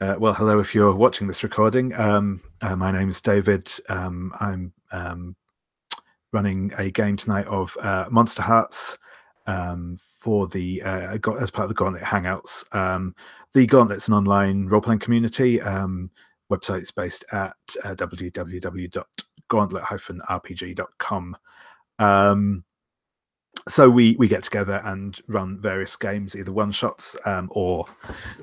Well, hello if you're watching this recording. My name is David. I'm running a game tonight of Monsterhearts for the as part of the Gauntlet Hangouts. The Gauntlet's an online role-playing community. Website's based at www.gauntlet-rpg.com. So we get together and run various games, either one-shots or,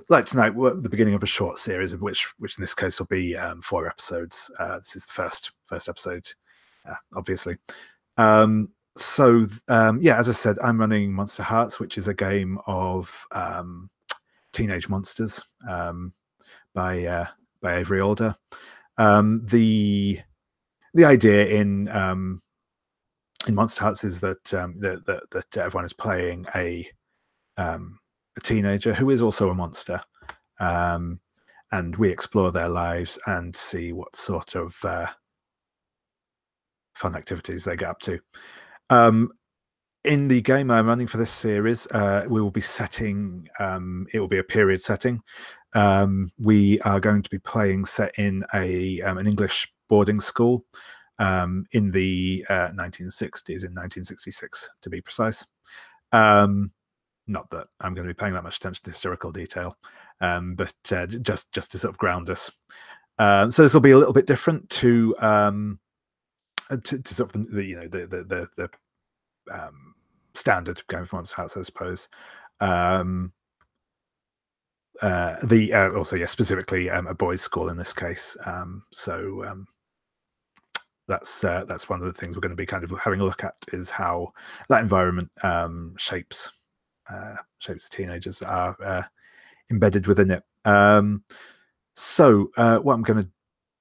like tonight, we're at the beginning of a short series, of which in this case will be 4 episodes. This is the first episode, obviously. Yeah, as I said, I'm running Monsterhearts, which is a game of teenage monsters by Avery Alder. The idea in Monsterhearts is that that everyone is playing a teenager who is also a monster, and we explore their lives and see what sort of fun activities they get up to. In the game I'm running for this series, we will be setting. It will be a period setting. We are going to be playing set in an English boarding school. In the 1960s, in 1966 to be precise. Not that I'm going to be paying that much attention to historical detail, but just to sort of ground us. So this will be a little bit different to sort of the standard Game of Monsterhearts, I suppose. Also, yeah, specifically a boys' school in this case. That's one of the things we're going to be kind of having a look at, is how that environment shapes the teenagers that are embedded within it. So what I'm going to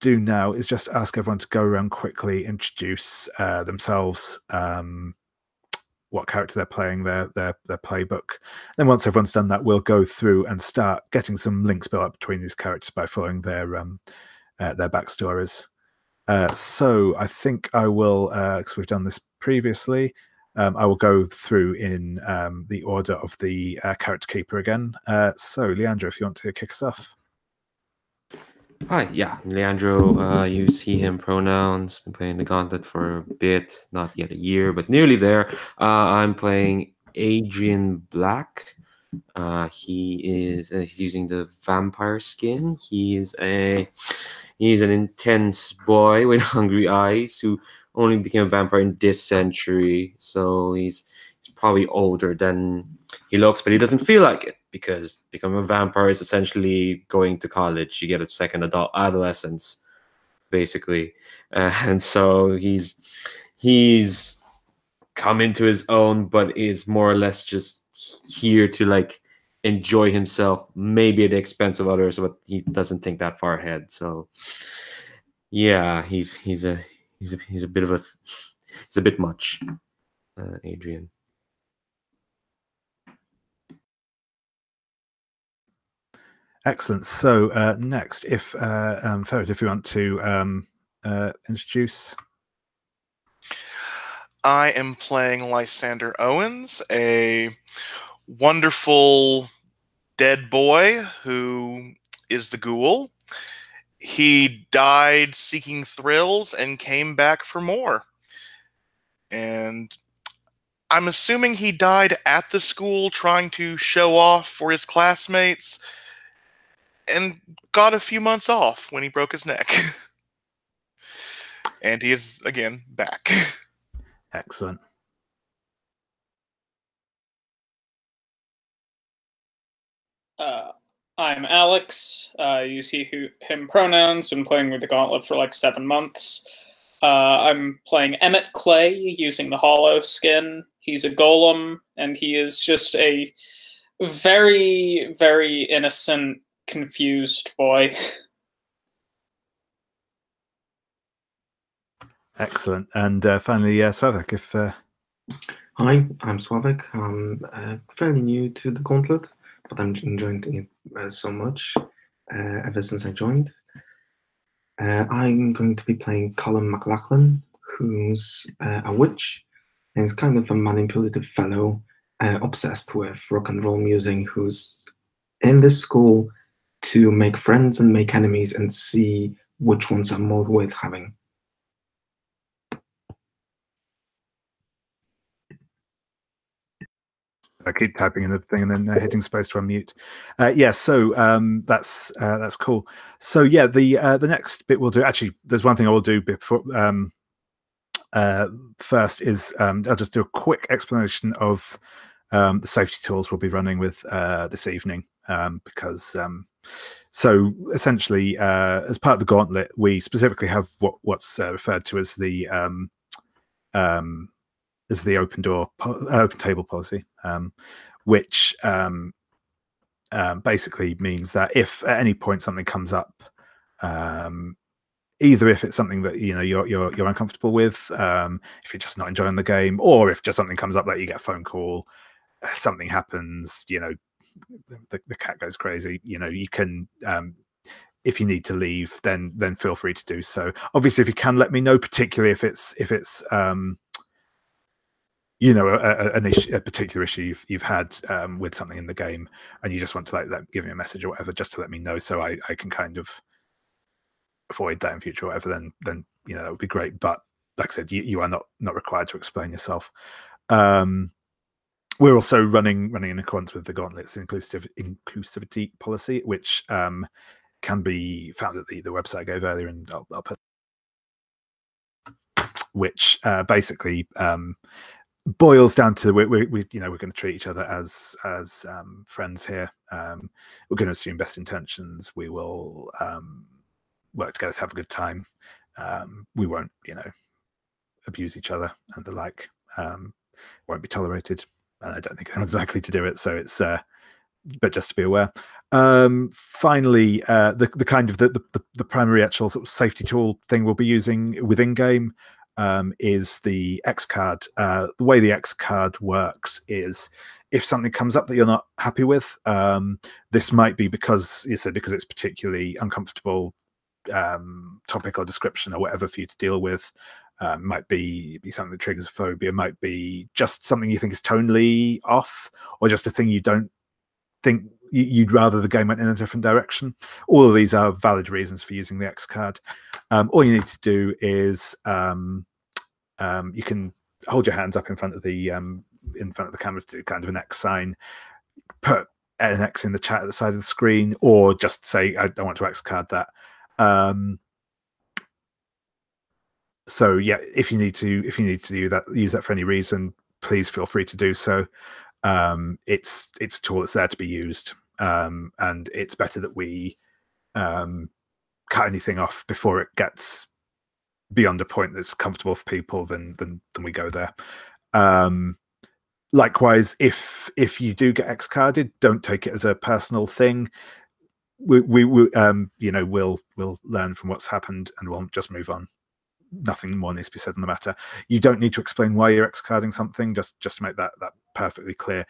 do now is just ask everyone to go around quickly, introduce themselves, what character they're playing, their playbook. Then once everyone's done that, we'll go through and start getting some links built up between these characters by following their backstories. So I think I will, because we've done this previously, I will go through in the order of the character keeper again. So Leandro, if you want to kick us off. Hi, yeah, Leandro, you see him pronouns, been playing the Gauntlet for a bit, not yet a year, but nearly there. I'm playing Adrian Black. He's using the vampire skin. He's an intense boy with hungry eyes who only became a vampire in this century. So he's probably older than he looks, but he doesn't feel like it, because becoming a vampire is essentially going to college. You get a second adolescence, basically, and so he's come into his own, but is more or less just here to like enjoy himself, maybe at the expense of others, but he doesn't think that far ahead. So yeah, he's a bit of he's a bit much, Adrian. Excellent. So next, if Ferret, if you want to introduce. I am playing Lysander Owens, a wonderful dead boy who is the ghoul. He died seeking thrills and came back for more. And I'm assuming he died at the school trying to show off for his classmates and got a few months off when he broke his neck. And he is, again, back. Excellent. I'm Alex. You see him pronouns. Been playing with the Gauntlet for like 7 months. I'm playing Emmet Clay using the Hollow skin. He's a golem, and he is just a very, very innocent, confused boy. Excellent. And finally, Slavik, if... Hi, I'm Slavik. I'm fairly new to the Gauntlet, but I'm enjoying it so much ever since I joined. I'm going to be playing Callum McLachlan, who's a witch, and he's kind of a manipulative fellow, obsessed with rock and roll music, who's in this school to make friends and make enemies and see which ones are more worth having. I keep typing in the thing and then hitting space to unmute. So that's cool. So yeah, the next bit we'll do. Actually, there's one thing I will do before. First is I'll just do a quick explanation of the safety tools we'll be running with this evening, because so essentially, as part of the gauntlet, we specifically have what's referred to as the open table policy, which basically means that if at any point something comes up, either if it's something that you're uncomfortable with, if you're just not enjoying the game, or if just something comes up that you get a phone call, something happens, the cat goes crazy, you can if you need to leave, then feel free to do so. Obviously, if you can let me know, particularly if it's a particular issue you've had with something in the game, and you just want to give me a message or whatever, just to let me know, so I can kind of avoid that in future or whatever, then that would be great. But like I said, you are not required to explain yourself. We're also running in accordance with the Gauntlet's inclusivity policy, which can be found at the website I gave earlier, and I'll put, which basically boils down to we're going to treat each other as friends here. We're going to assume best intentions. We will work together to have a good time. We won't abuse each other and the like. Won't be tolerated, and I don't think anyone's likely to do it. So it's but just to be aware. Finally, the kind of the primary actual sort of safety tool thing we'll be using within game is the X card. The way the X card works is if something comes up that you're not happy with, this might be because it's particularly uncomfortable topic or description or whatever for you to deal with. Might be something that triggers a phobia, might be just something you think is tonally off, or just a thing you don't think you'd rather the game went in a different direction. All of these are valid reasons for using the X card. All you need to do is you can hold your hands up in front of the camera to do kind of an X sign, put an X in the chat at the side of the screen, or just say I want to X card that. So yeah, if you need to do that, use that for any reason, please feel free to do so. It's a tool that's there to be used, and it's better that we cut anything off before it gets beyond a point that's comfortable for people than we go there. Likewise, if you do get X carded, don't take it as a personal thing. We'll learn from what's happened and we'll just move on. Nothing more needs to be said on the matter. You don't need to explain why you're X-carding something, just to make that perfectly clear.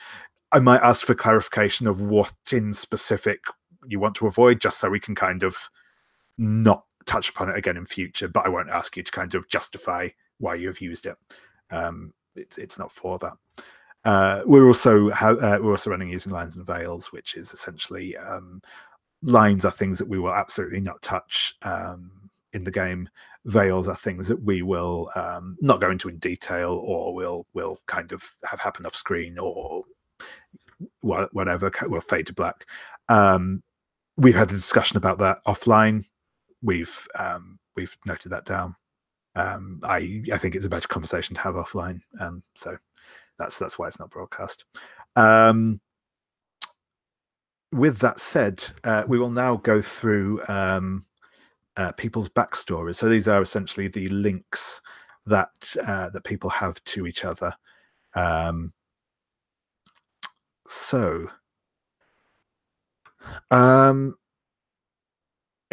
I might ask for clarification of what in specific you want to avoid, just so we can kind of not touch upon it again in future, but I won't ask you to kind of justify why you have used it. It's not for that. We're also running using lines and veils, which is essentially lines are things that we will absolutely not touch in the game. Veils are things that we will not go into in detail, or we'll kind of have happen off screen, or whatever, will fade to black. We've had a discussion about that offline. We've noted that down. I think it's a better conversation to have offline. So that's why it's not broadcast. With that said, we will now go through people's backstories. So these are essentially the links that people have to each other.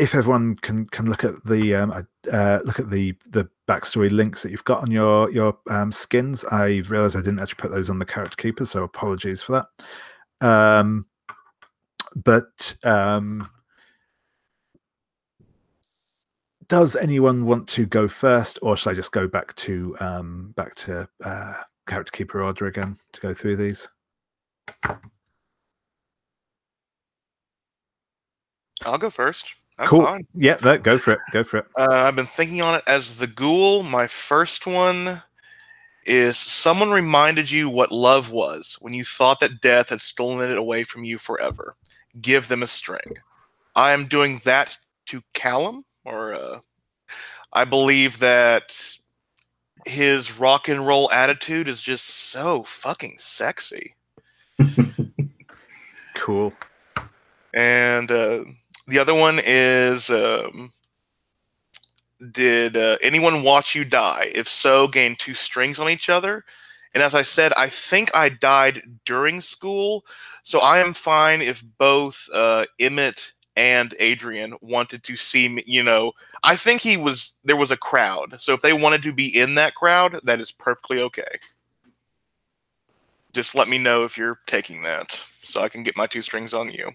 If everyone can look at the backstory links that you've got on your skins. I realized I didn't actually put those on the character keeper, so apologies for that. Does anyone want to go first, or should I just go back to character keeper order again to go through these? I'll go first. I'm Cool. fine. Yeah, go for it. Go for it. I've been thinking on it as the ghoul. My first one is someone reminded you what love was when you thought that death had stolen it away from you forever. Give them a string. I am doing that to Callum, or I believe that his rock and roll attitude is just so fucking sexy. Cool. And the other one is, did anyone watch you die? If so, gain 2 strings on each other. And as I said, I think I died during school, so I am fine if both Emmet and Adrian wanted to see me. You know, I think there was a crowd, so if they wanted to be in that crowd, that is perfectly okay. Just let me know if you're taking that, so I can get my 2 strings on you.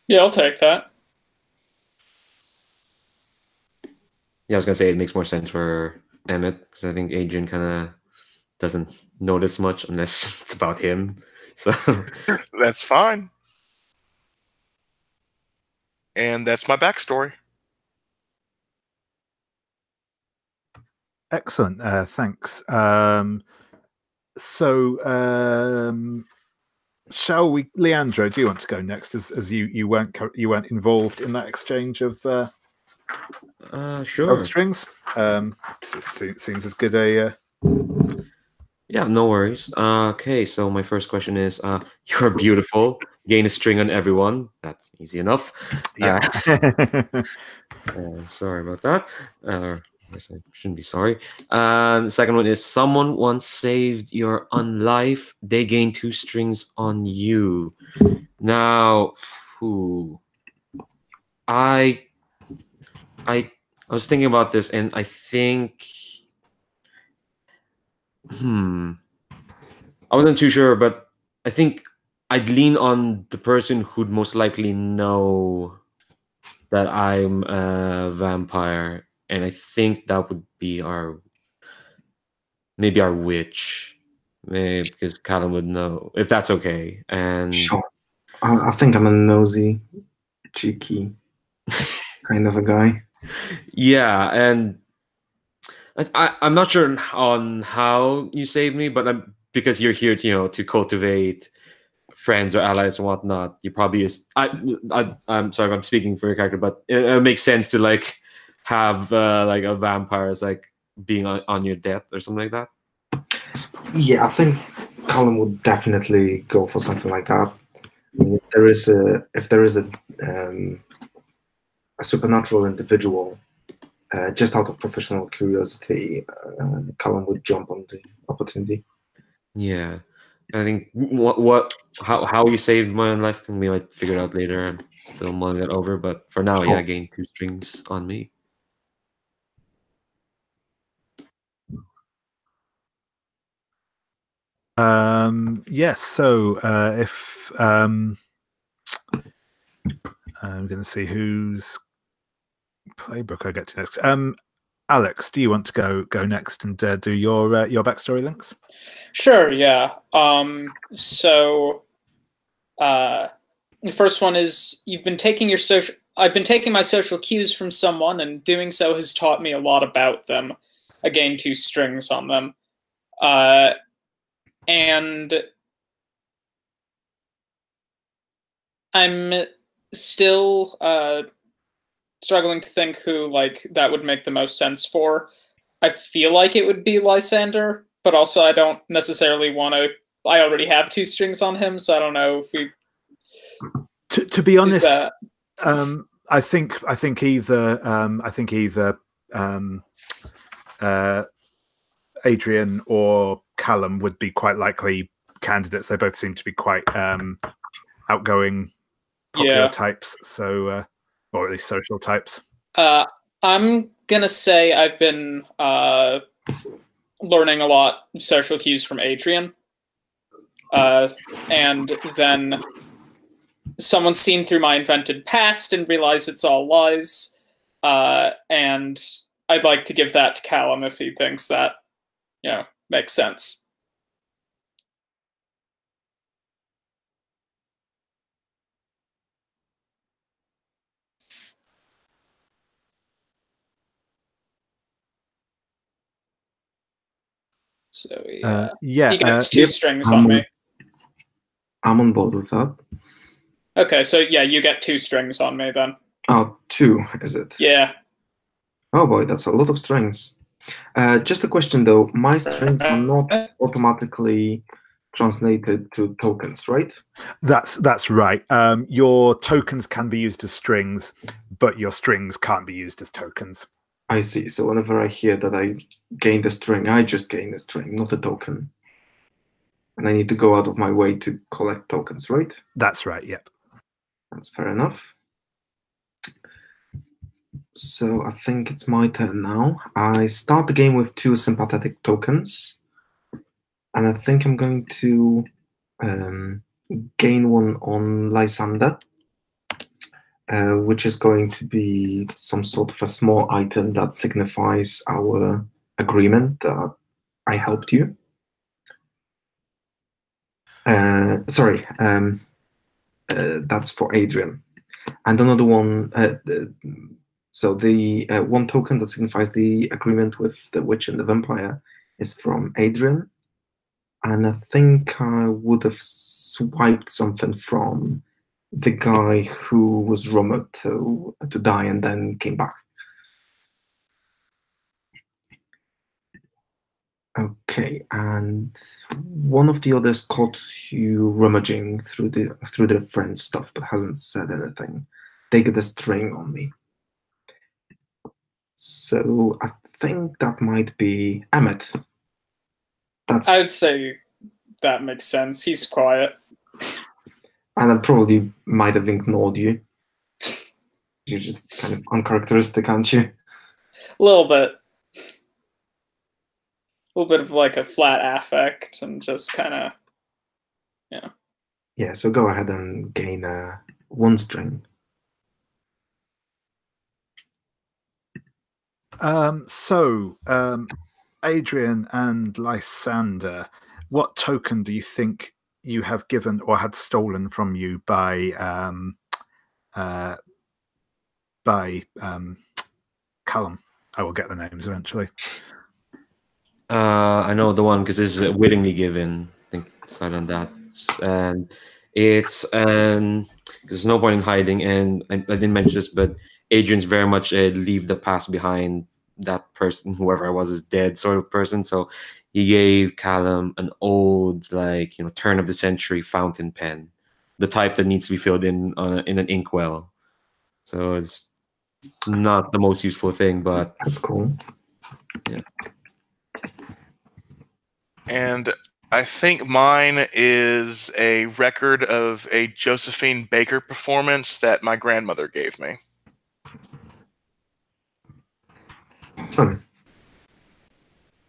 Yeah, I'll take that. Yeah, I was gonna say it makes more sense for Emmet because I think Adrian kind of doesn't notice much unless it's about him. So That's fine. And that's my backstory. Excellent. Thanks. Shall we, Leandro? Do you want to go next, as you weren't involved in that exchange of sure. strings? Seems as good a. Yeah, no worries. Okay, so my first question is, you're beautiful. Gain a string on everyone. That's easy enough. Yeah. Sorry about that. I guess I shouldn't be sorry. The second one is, someone once saved your unlife. They gain 2 strings on you. Now, I was thinking about this, and I think, I wasn't too sure, but I think I'd lean on the person who'd most likely know that I'm a vampire, and I think that would be maybe our witch, maybe because Callum would know, if that's okay. And Sure. I think I'm a nosy, cheeky kind of a guy. yeah, and I'm not sure on how you saved me, but because you're here to to cultivate friends or allies and whatnot. You probably I'm sorry if I'm speaking for your character, but it makes sense to like have like a vampire as like being on your death or something like that. Yeah, I think Callum would definitely go for something like that. I mean, if there is a supernatural individual, just out of professional curiosity, Callum would jump on the opportunity. Yeah, I think how you saved my own life, we might figure it out later. I'm still mulling it over, but for now, yeah, gain 2 strings on me. Yes. So if I'm going to see whose playbook I get to next. Alex, do you want to go next and do your backstory links? Sure. Yeah. So, the first one is I've been taking my social cues from someone, and doing so has taught me a lot about them. I gained 2 strings on them. And I'm still struggling to think who that would make the most sense for. I feel like it would be Lysander, but also I don't necessarily want to. I already have 2 strings on him, so I don't know if we. To be honest, I think either Adrian or Callum would be quite likely candidates. They both seem to be quite outgoing, popular types, so or at least social types. I'm gonna say I've been learning a lot of social cues from Adrian, and then someone's seen through my invented past and realized it's all lies, and I'd like to give that to Callum if he thinks that makes sense. So yeah, he gets two yep, strings on me. I'm on board with that. Okay, so yeah, you get 2 strings on me then. Oh, 2, is it? Yeah. Oh boy, that's a lot of strings. Just a question though, my strings are not automatically translated to tokens, right? That's right. Your tokens can be used as strings, but your strings can't be used as tokens. I see. So whenever I hear that I gained a string, I just gain a string, not a token. And I need to go out of my way to collect tokens, right? That's right, yep. That's fair enough. So I think it's my turn now. I start the game with 2 sympathetic tokens. And I think I'm going to gain one on Lysander, which is going to be some sort of a small item that signifies our agreement that I helped you. Sorry, that's for Adrian. And another one, so the 1 token that signifies the agreement with the witch and the vampire is from Adrian. And I think I would have swiped something from the guy who was rumored to die and then came back. Okay, and one of the others caught you rummaging through their friend's stuff, but hasn't said anything. They get a string on me. So I think that might be Emmet. I would say that makes sense. He's quiet. And I probably might have ignored you. You're just kind of uncharacteristic, aren't you? A little bit. A little bit of like a flat affect and just kind of, yeah. Yeah, so go ahead and gain 1 string. Adrian and Lysander, what token do you think you have given or had stolen from you by Callum? I will get the names eventually. I know the one because it's wittingly given. I think start on that, and it's there's no point in hiding. And I didn't mention this, but Adrian's very much a leave the past behind. That person, whoever I was, is dead sort of person. So he gave Callum an old, like, turn of the century fountain pen, the type that needs to be filled in in an inkwell. So it's not the most useful thing, but That's cool. Yeah. And I think mine is a record of a Josephine Baker performance that my grandmother gave me. Awesome.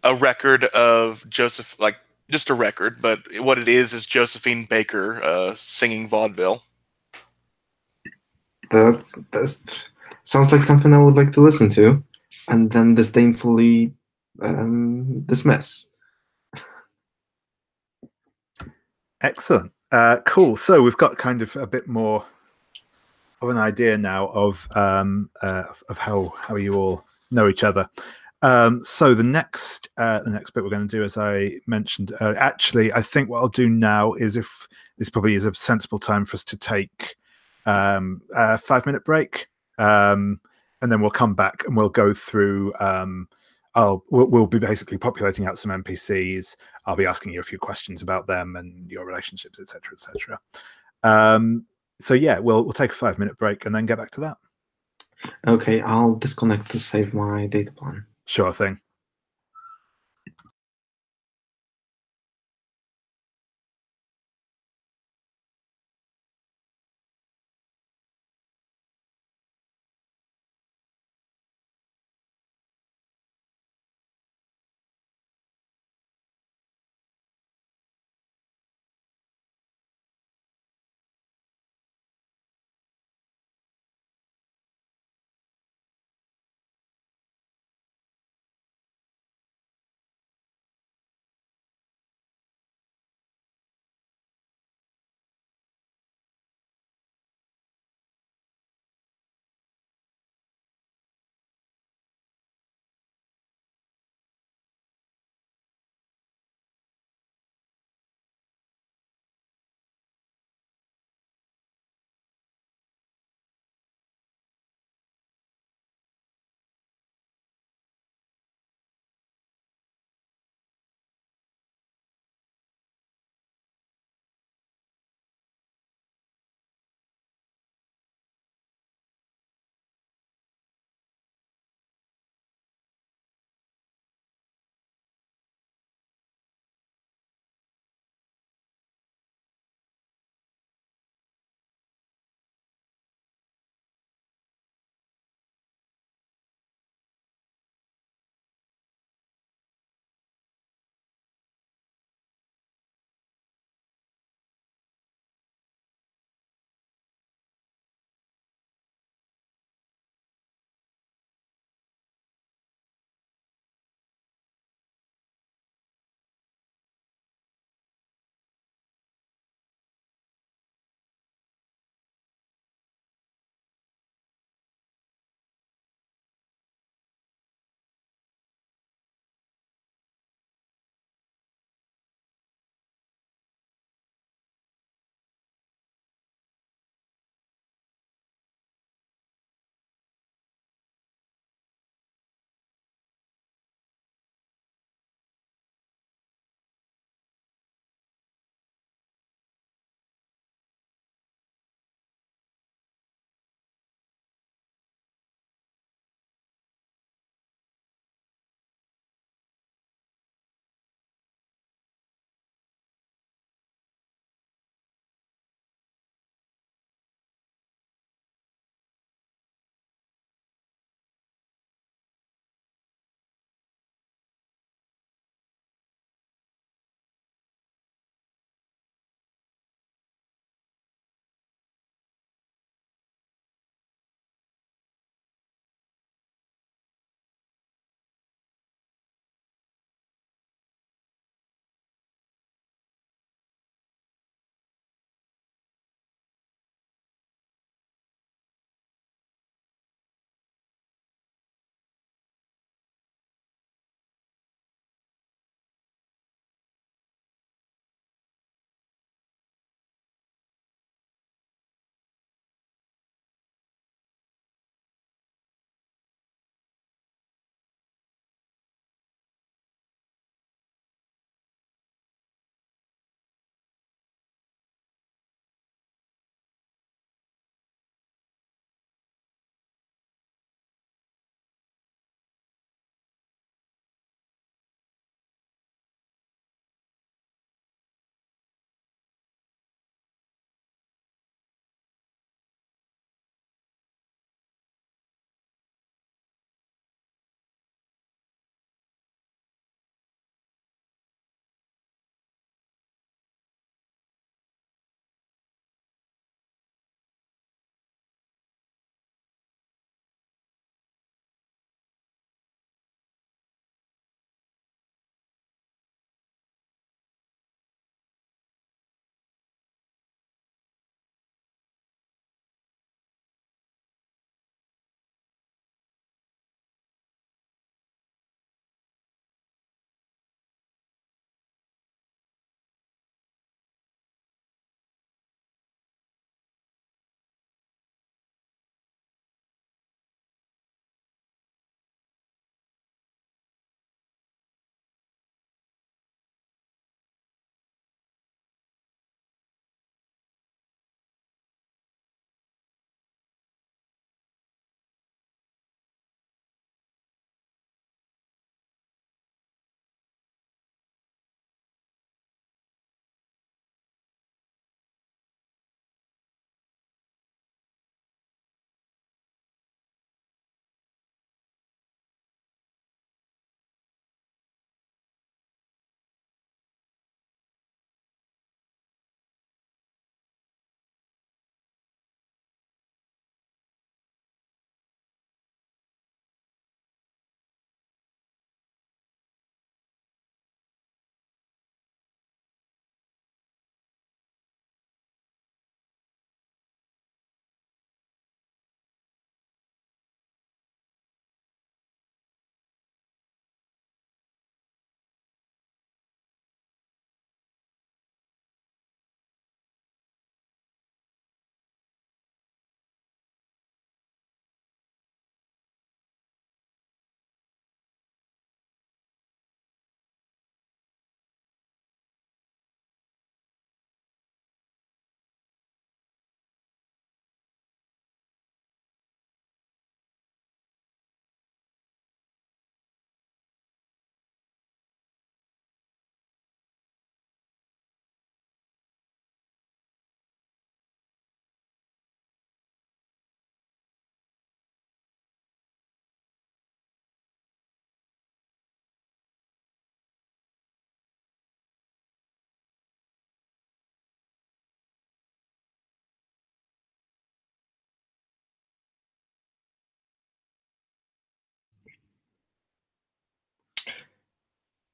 A record of just a record, but what it is Josephine Baker singing vaudeville. That sounds like something I would like to listen to, and then disdainfully dismiss. Excellent. Cool. So we've got kind of a bit more of an idea now of how you all know each other. So the next bit we're going to do, as I mentioned, actually, I think what I'll do now is, if this probably is a sensible time for us to take a 5-minute break, and then we'll come back and we'll go through. We'll be basically populating out some NPCs. I'll be asking you a few questions about them and your relationships, etc., etc. So yeah, we'll take a 5-minute break and then get back to that. Okay, I'll disconnect to save my data plan. Sure thing.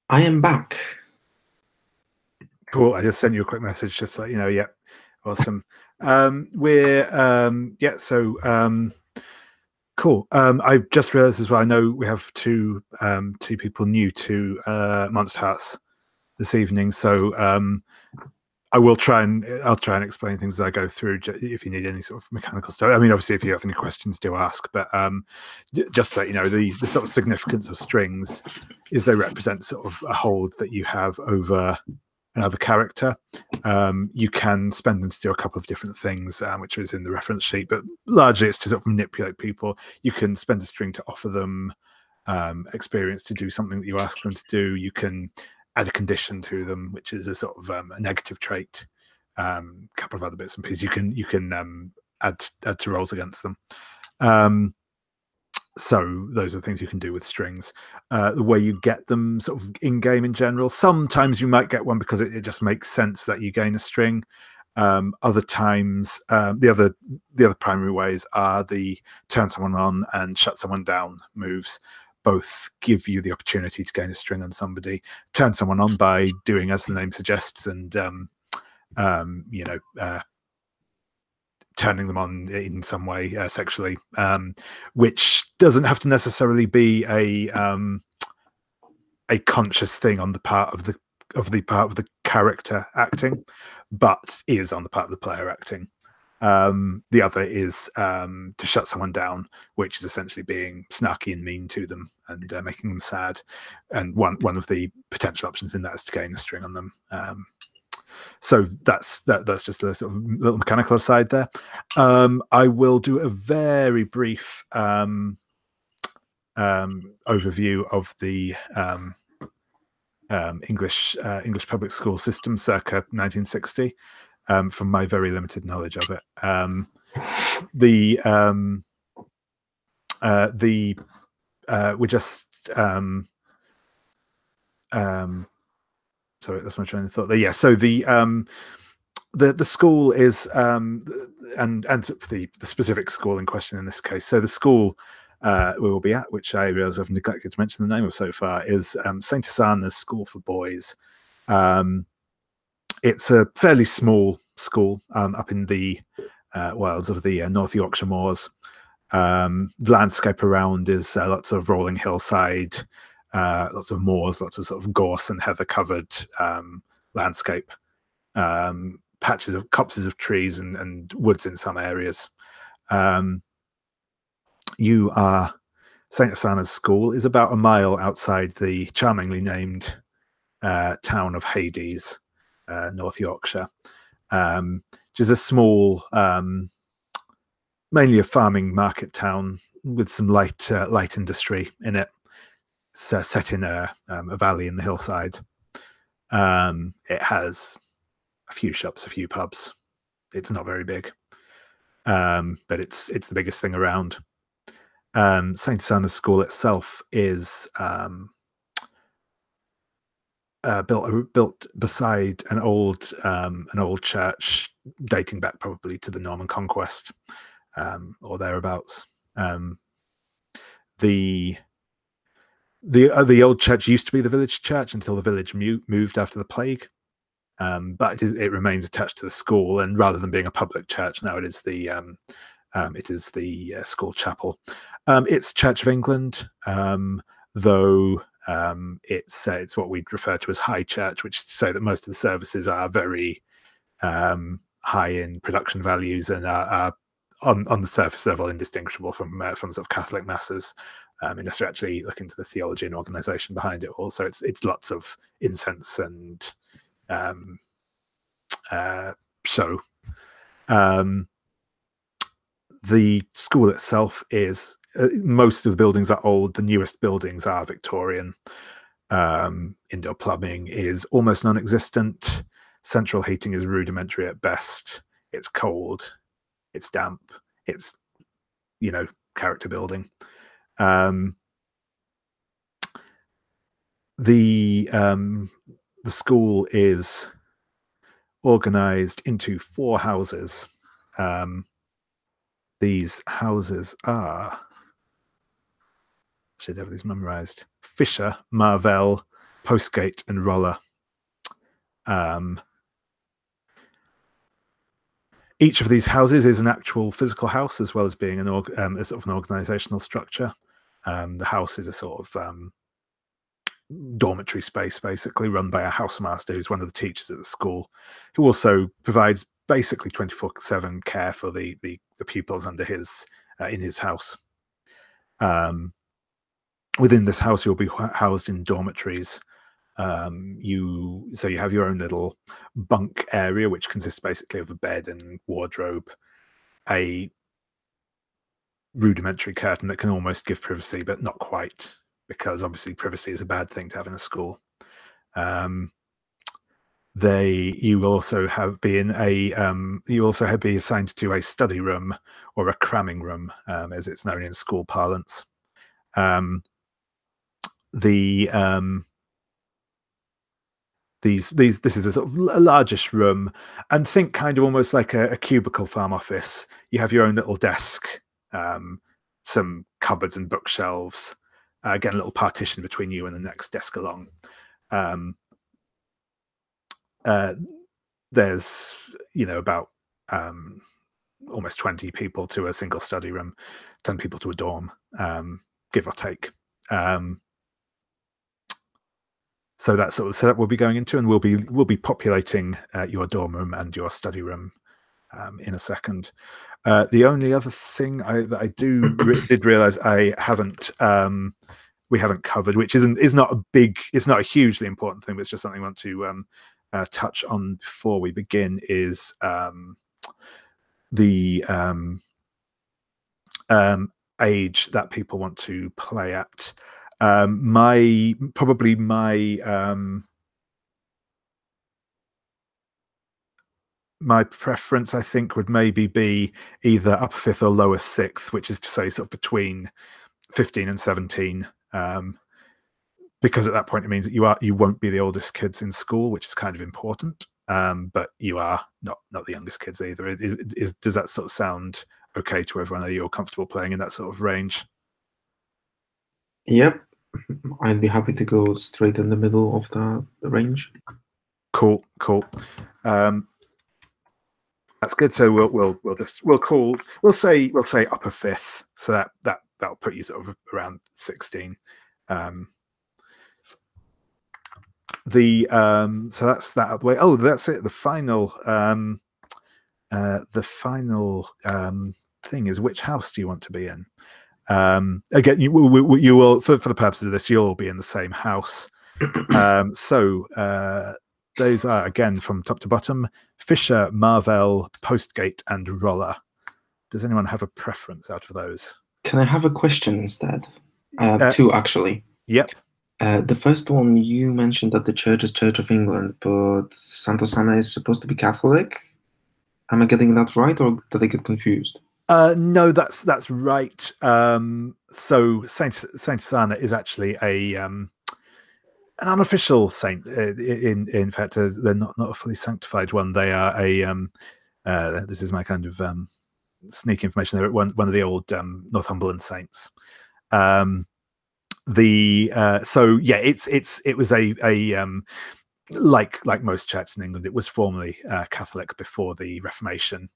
I am back. Cool. I just sent you a quick message, just like, yeah, awesome. Cool. I just realized as well, I know we have two people new to Monsterhearts this evening, so I'll try and explain things as I go through. If you need any sort of mechanical stuff, I mean, obviously, if you have any questions, do ask. But just to let you know, the sort of significance of strings is they represent sort of a hold that you have over another character. You can spend them to do a couple of different things, which is in the reference sheet, but largely it's to sort of manipulate people. You can spend a string to offer them experience to do something that you ask them to do. You can add a condition to them, which is a sort of a negative trait. A couple of other bits and pieces. You can add to rolls against them. So those are the things you can do with strings. The way you get them sort of in-game in general, sometimes you might get one because it just makes sense that you gain a string. Other times, the other primary ways are the turn someone on and shut someone down moves. Both give you the opportunity to gain a string on somebody. Turn someone on by doing as the name suggests and turning them on in some way sexually, which doesn't have to necessarily be a conscious thing on the part of the character acting, but is on the part of the player acting. The other is to shut someone down, which is essentially being snarky and mean to them and making them sad. And one of the potential options in that is to gain a string on them. So that's just a sort of little mechanical aside there. I will do a very brief overview of the English public school system circa 1960 from my very limited knowledge of it. We're just sorry, that's my train of thought there. Yeah, so the school is and the specific school in question in this case. So the school we will be at, which I realize I've neglected to mention the name of so far, is Saint Osana's School for Boys. It's a fairly small school up in the wilds of the North Yorkshire moors. The landscape around is lots of rolling hillside, lots of moors, lots of sort of gorse and heather covered landscape, patches of copses of trees and woods in some areas. St. Osana's school is about a mile outside the charmingly named town of Hades, North Yorkshire, which is a small, mainly a farming market town with some light industry in it. It's set in a valley in the hillside. It has a few shops, a few pubs. It's not very big, but it's the biggest thing around. Saint Osana's School itself is built beside an old church dating back probably to the Norman Conquest or thereabouts. The old church used to be the village church until the village moved after the plague, but it remains attached to the school. And rather than being a public church, now it is the school chapel. It's Church of England, though it's what we'd refer to as high church, which is to say that most of the services are very high in production values and are on the surface level indistinguishable from sort of Catholic masses, unless you actually look into the theology and organization behind it all. So it's lots of incense and show. The school itself is most of the buildings are old. The newest buildings are Victorian. Indoor plumbing is almost non-existent. Central heating is rudimentary at best. It's cold. It's damp. It's character building. The school is organized into 4 houses. These houses are, should have these memorized: Fisher, Marvell, Postgate, and Roller. Each of these houses is an actual physical house, as well as being an a sort of an organizational structure. The house is a sort of dormitory space, basically run by a housemaster who's one of the teachers at the school, who also provides basically 24/7 care for the pupils under his in his house. Within this house, you'll be housed in dormitories. You have your own little bunk area, which consists basically of a bed and wardrobe, a rudimentary curtain that can almost give privacy, but not quite, because obviously privacy is a bad thing to have in a school. You will also be assigned to a study room, or a cramming room, as it's known in school parlance. This is a sort of largish room, and think kind of almost like a cubicle farm office. You have your own little desk, some cupboards and bookshelves, again a little partition between you and the next desk along. There's about almost 20 people to a single study room, 10 people to a dorm, give or take. So that's sort of the setup we'll be going into, and we'll be populating your dorm room and your study room in a second. The only other thing that I did realize we haven't covered, which is not a hugely important thing, but it's just something I want to touch on before we begin, is the age that people want to play at. My preference, I think, would maybe be either upper 5th or lower 6th, which is to say sort of between 15 and 17, because at that point it means that you won't be the oldest kids in school, which is kind of important, but you are not the youngest kids either. Does that sort of sound okay to everyone? Are you comfortable playing in that sort of range? Yep, I'd be happy to go straight in the middle of the range. Cool. That's good. So we'll say upper 5th, so that'll put you sort of around 16. So that's that out of the way. Oh, that's it. The final thing is, which house do you want to be in? Again, you will, for the purposes of this, you'll all be in the same house. Those are, again, from top to bottom: Fisher, Marvell, Postgate, and Roller. Does anyone have a preference out of those? Can I have a question instead? I have two, actually. Yep. The first one, you mentioned that the church is Church of England, but Osana is supposed to be Catholic. Am I getting that right, or did I get confused? No, that's right. So Saint Osana is actually an unofficial saint. In fact, they're not a fully sanctified one. They are this is my kind of sneak information. They're one of the old Northumberland saints. It was a like most churches in England, it was formerly Catholic before the Reformation.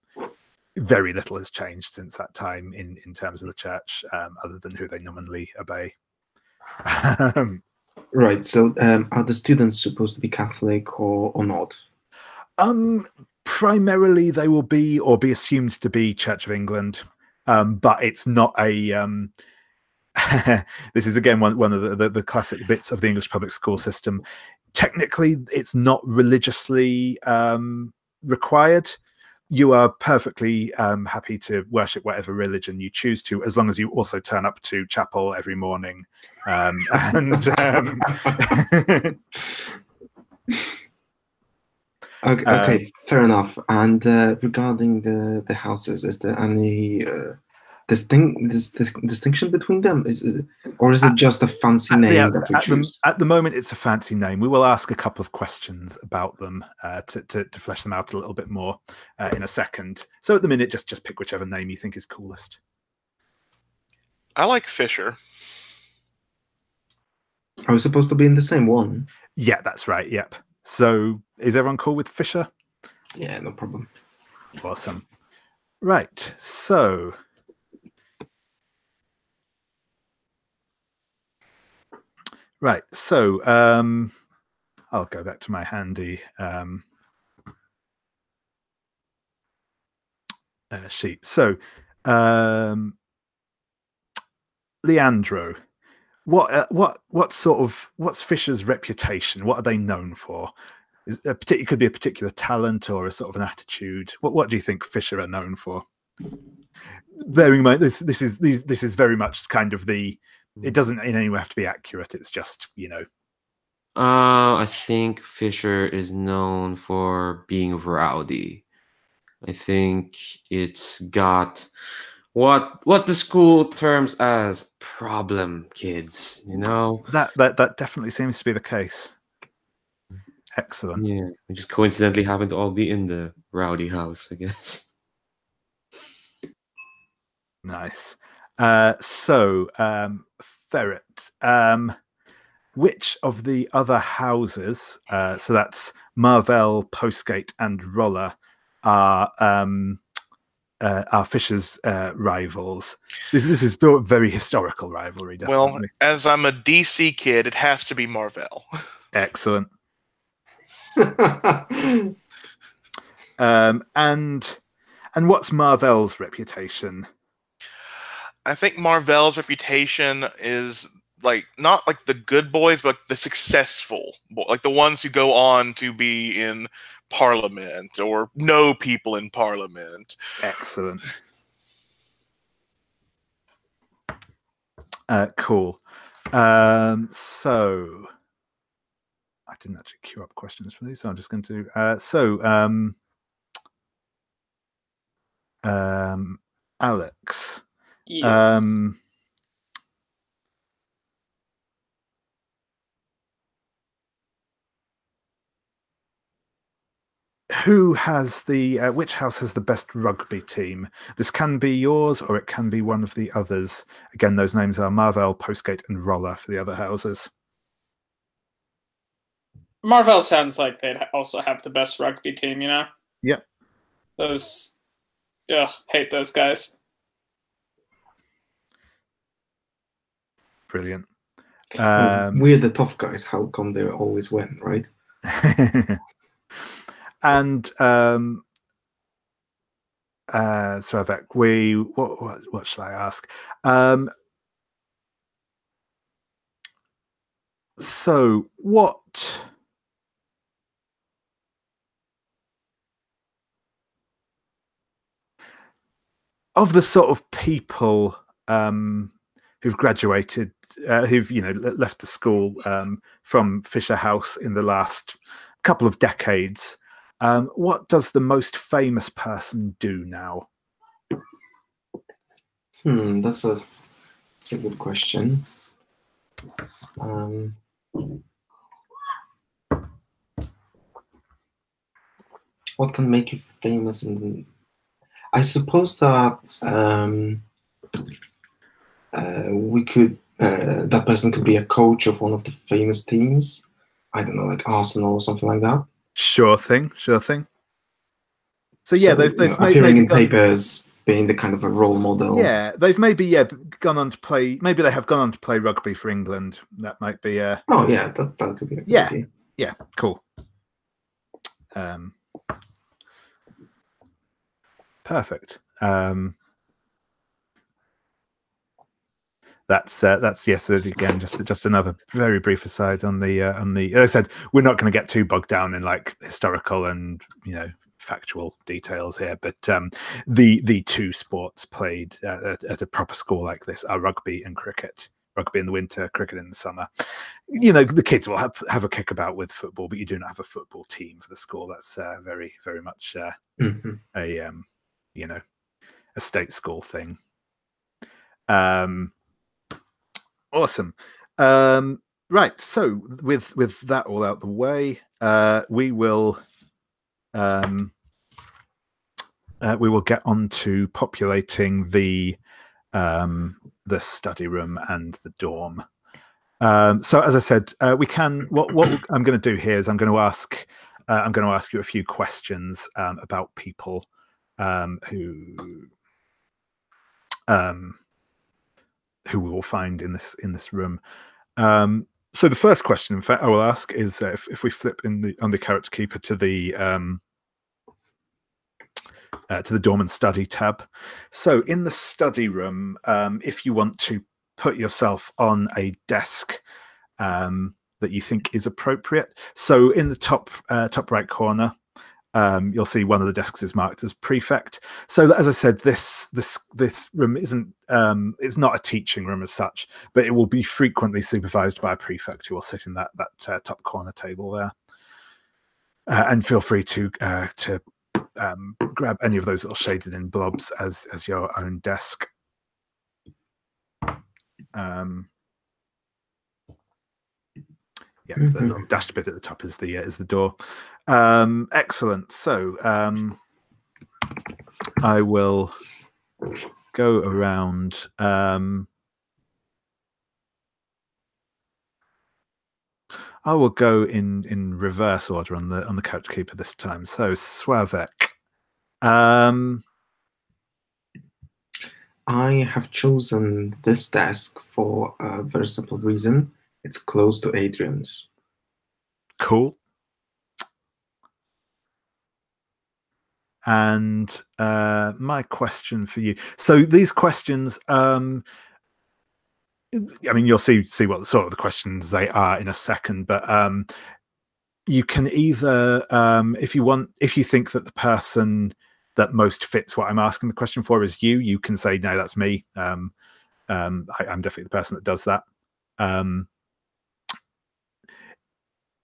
Very little has changed since that time in terms of the church, other than who they nominally obey. Right. So, are the students supposed to be Catholic or not? Primarily, they will be assumed to be Church of England, but it's not a. This is again one of the classic bits of the English public school system. Technically, it's not religiously required. You are perfectly happy to worship whatever religion you choose to, as long as you also turn up to chapel every morning. Okay, fair enough. And regarding the houses, is there any distinction between them? Or is it just a fancy name that we choose? At the moment, it's a fancy name. We will ask a couple of questions about them to flesh them out a little bit more in a second. So at the minute, just pick whichever name you think is coolest. I like Fisher. Are we supposed to be in the same one? Yeah, that's right. Yep. So is everyone cool with Fisher? Yeah, no problem. Awesome. Right. So I'll go back to my handy sheet. So Leandro, what's Fisher's reputation? What are they known for? It could be a particular talent or a sort of an attitude. What do you think Fisher are known for? Bearing in mind this is very much kind of the. It doesn't in any way have to be accurate. It's just I think Fisher is known for being rowdy. I think it's got what the school terms as problem kids. That definitely seems to be the case. Excellent. Yeah, we just coincidentally happen to all be in the rowdy house, I guess. Nice. Ferret. Which of the other houses, so that's Marvell, Postgate, and Roller, are Fisher's rivals? This is still a very historical rivalry, definitely. Well, as I'm a DC kid, it has to be Marvell. Excellent. And what's Marvell's reputation? I think Marvell's reputation is not like the good boys, but the successful, like the ones who go on to be in Parliament or know people in Parliament. Excellent. Cool. So I didn't actually queue up questions for these, so I'm just going to. Alex. Yes. Who has which house has the best rugby team? This can be yours or it can be one of the others. Again, those names are Marvell, Postgate, and Roller for the other houses. Marvell sounds like they'd also have the best rugby team, Yep. Hate those guys. Brilliant. We're the tough guys. How come they always win, right? And Sravek, what shall I ask? So what of the sort of people who've graduated, who've left the school from Fisher House in the last couple of decades, what does the most famous person do now? That's a good question. What can make you famous? I suppose that we could. That person could be a coach of one of the famous teams. I don't know, like Arsenal or something like that. Sure thing. So yeah, they've appearing in papers, being the kind of a role model. Yeah, they've maybe gone on to play. Maybe they have gone on to play rugby for England. That might be. Oh yeah, that could be. A good idea. Yeah, cool. Perfect. That's yes. Again, just another very brief aside on the. As I said, we're not going to get too bogged down in like historical and factual details here, but the two sports played at a proper school like this are rugby and cricket. Rugby in the winter, cricket in the summer. The kids will have a kickabout with football, but you do not have a football team for the school. That's very, very much a state school thing. Awesome. Right. So with that all out the way, we will get on to populating the study room and the dorm. So as I said, we can. What I'm going to do here is I'm going to ask you a few questions about people who we will find in this room. So the first question, in fact, I will ask is if we flip on the character keeper to the dorm and study tab. So in the study room, if you want to put yourself on a desk that you think is appropriate, so in the top right corner, you'll see one of the desks is marked as prefect. So as I said, this room isn't it's not a teaching room as such, but it will be frequently supervised by a prefect who will sit in that top corner table there. And feel free to grab any of those little shaded in blobs as your own desk. Yeah, the little dashed bit at the top is the door. Excellent. So I will go around. I will go in reverse order on the couch keeper this time. So Sławek. I have chosen this desk for a very simple reason. It's close to Adrian's. Cool. And my question for you. So these questions, I mean, you'll see what sort of the questions they are in a second, but you can either, if you think that the person that most fits what I'm asking the question for is you can say, no, that's me. I'm definitely the person that does that.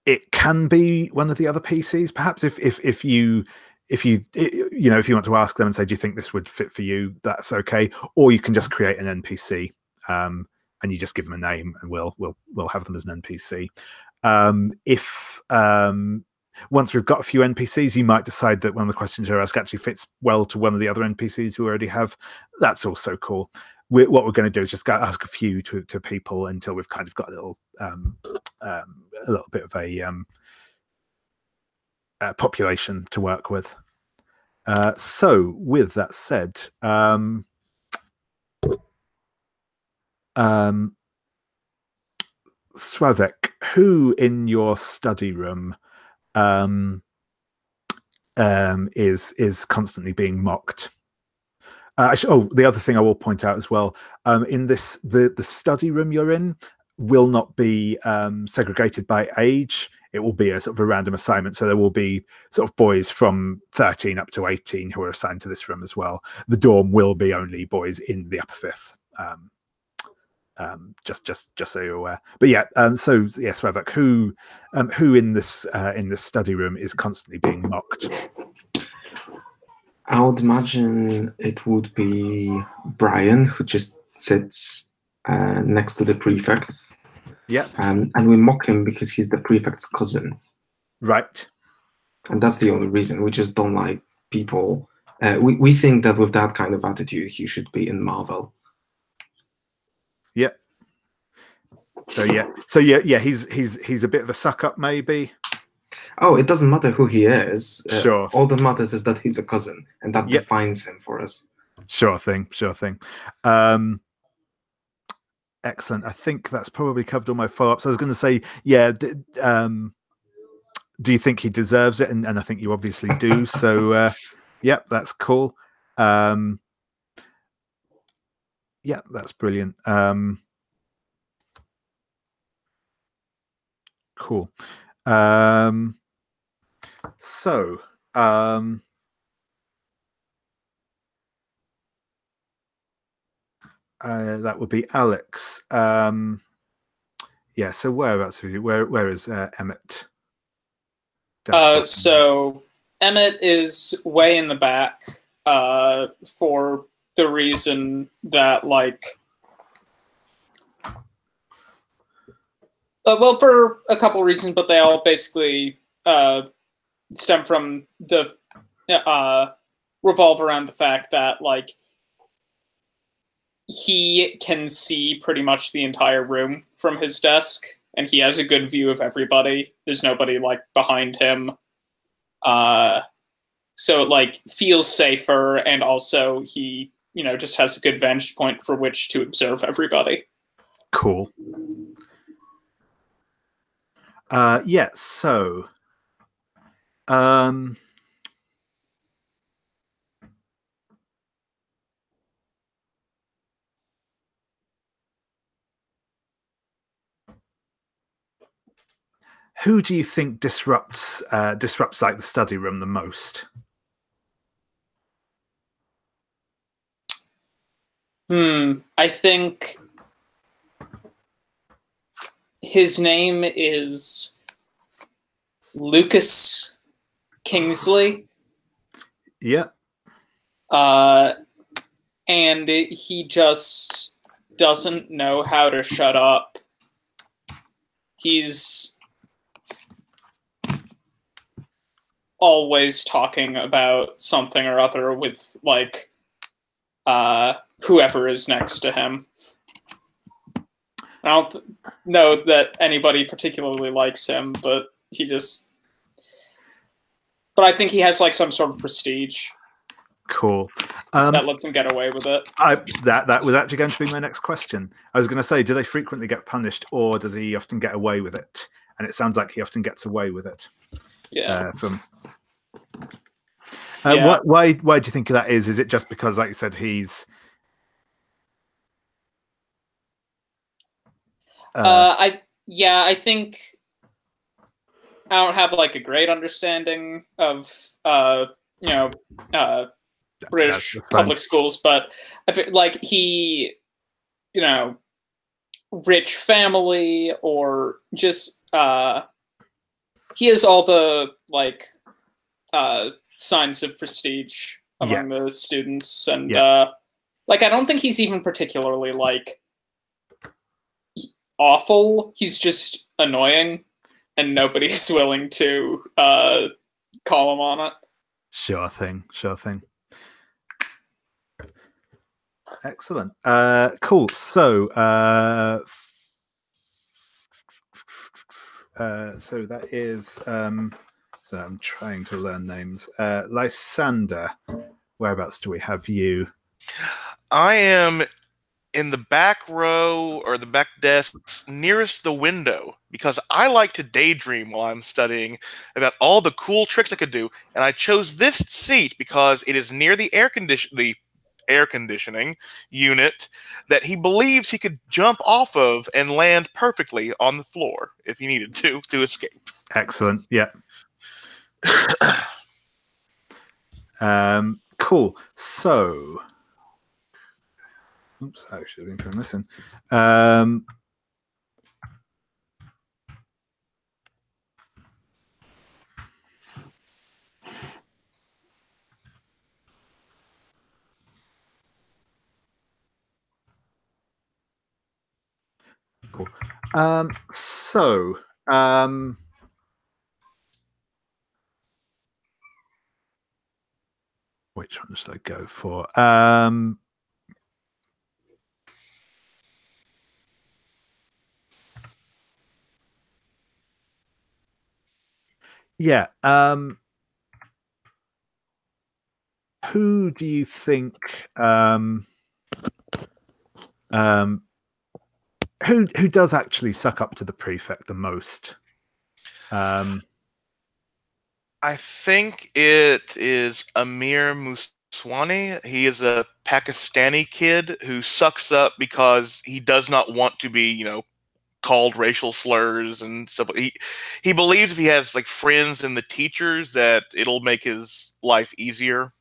It can be one of the other PCs, perhaps. If you want to ask them and say, do you think this would fit for you? That's okay. Or you can just create an NPC, and you just give them a name, and we'll have them as an NPC. Once we've got a few NPCs, you might decide that one of the questions you ask actually fits well to one of the other NPCs we already have. That's also cool. What we're going to do is just ask a few to people until we've kind of got a little bit of a population to work with. So with that said, Sławek, who in your study room is constantly being mocked? The other thing I will point out as well, in this, the study room you're in will not be segregated by age. It will be a sort of a random assignment. So there will be sort of boys from 13 up to 18 who are assigned to this room as well. The dorm will be only boys in the upper fifth. Just so you're aware. But yeah, so yeah, Sławek, who in this study room is constantly being mocked? I would imagine it would be Brian, who just sits next to the prefect. Yeah. And we mock him because he's the prefect's cousin. Right. And that's the only reason. We just don't like people. We think that with that kind of attitude, he should be in Marvel. Yeah. So yeah, he's a bit of a suck up, maybe. Oh, it doesn't matter who he is. Sure. All that matters is that he's a cousin, and that defines him for us. Sure thing. Excellent. I think that's probably covered all my follow-ups. I was going to say, yeah, do you think he deserves it? And I think you obviously do. So, yeah, that's cool. Yeah, that's brilliant. Cool. So, that would be Alex. Yeah. So whereabouts are you? Where is Emmet? So Emmet is way in the back for the reason that, like, well, for a couple reasons, but they all basically stem from the revolve around the fact that, like, he can see pretty much the entire room from his desk, and he has a good view of everybody. There's nobody like behind him. So it like feels safer, and also he, just has a good vantage point for which to observe everybody. Cool. Yeah, so who do you think disrupts like the study room the most? I think his name is Lucas Kingsley. Yeah. And he just doesn't know how to shut up. He's always talking about something or other with like whoever is next to him. I don't know that anybody particularly likes him, but but I think he has like some sort of prestige. Cool. That lets him get away with it. That was actually going to be my next question. I was going to say, do they frequently get punished, or does he often get away with it? And it sounds like he often gets away with it. Yeah. Yeah. Why do you think that is? Is it just because, like you said, he's I think I don't have like a great understanding of British public schools, but I feel like he, rich family, or just he has all the like signs of prestige among the students, and like I don't think he's even particularly like awful. He's just annoying, and nobody's willing to call him on it. Sure thing. Excellent. Cool. So so that is so I'm trying to learn names. Lysander, whereabouts do we have you? I am in the back row, or the back desk nearest the window, because I like to daydream while I'm studying about all the cool tricks I could do, and I chose this seat because it is near the air conditioning unit that he believes he could jump off of and land perfectly on the floor if he needed to escape. Excellent. Yeah. Cool. So oops, I should have been trying to listen. Cool. Which one should I go for? Yeah. Who do you think? Who does actually suck up to the prefect the most? I think it is Amir Muswani. He is a Pakistani kid who sucks up because he does not want to be, called racial slurs and stuff. He believes if he has like friends and the teachers that it'll make his life easier.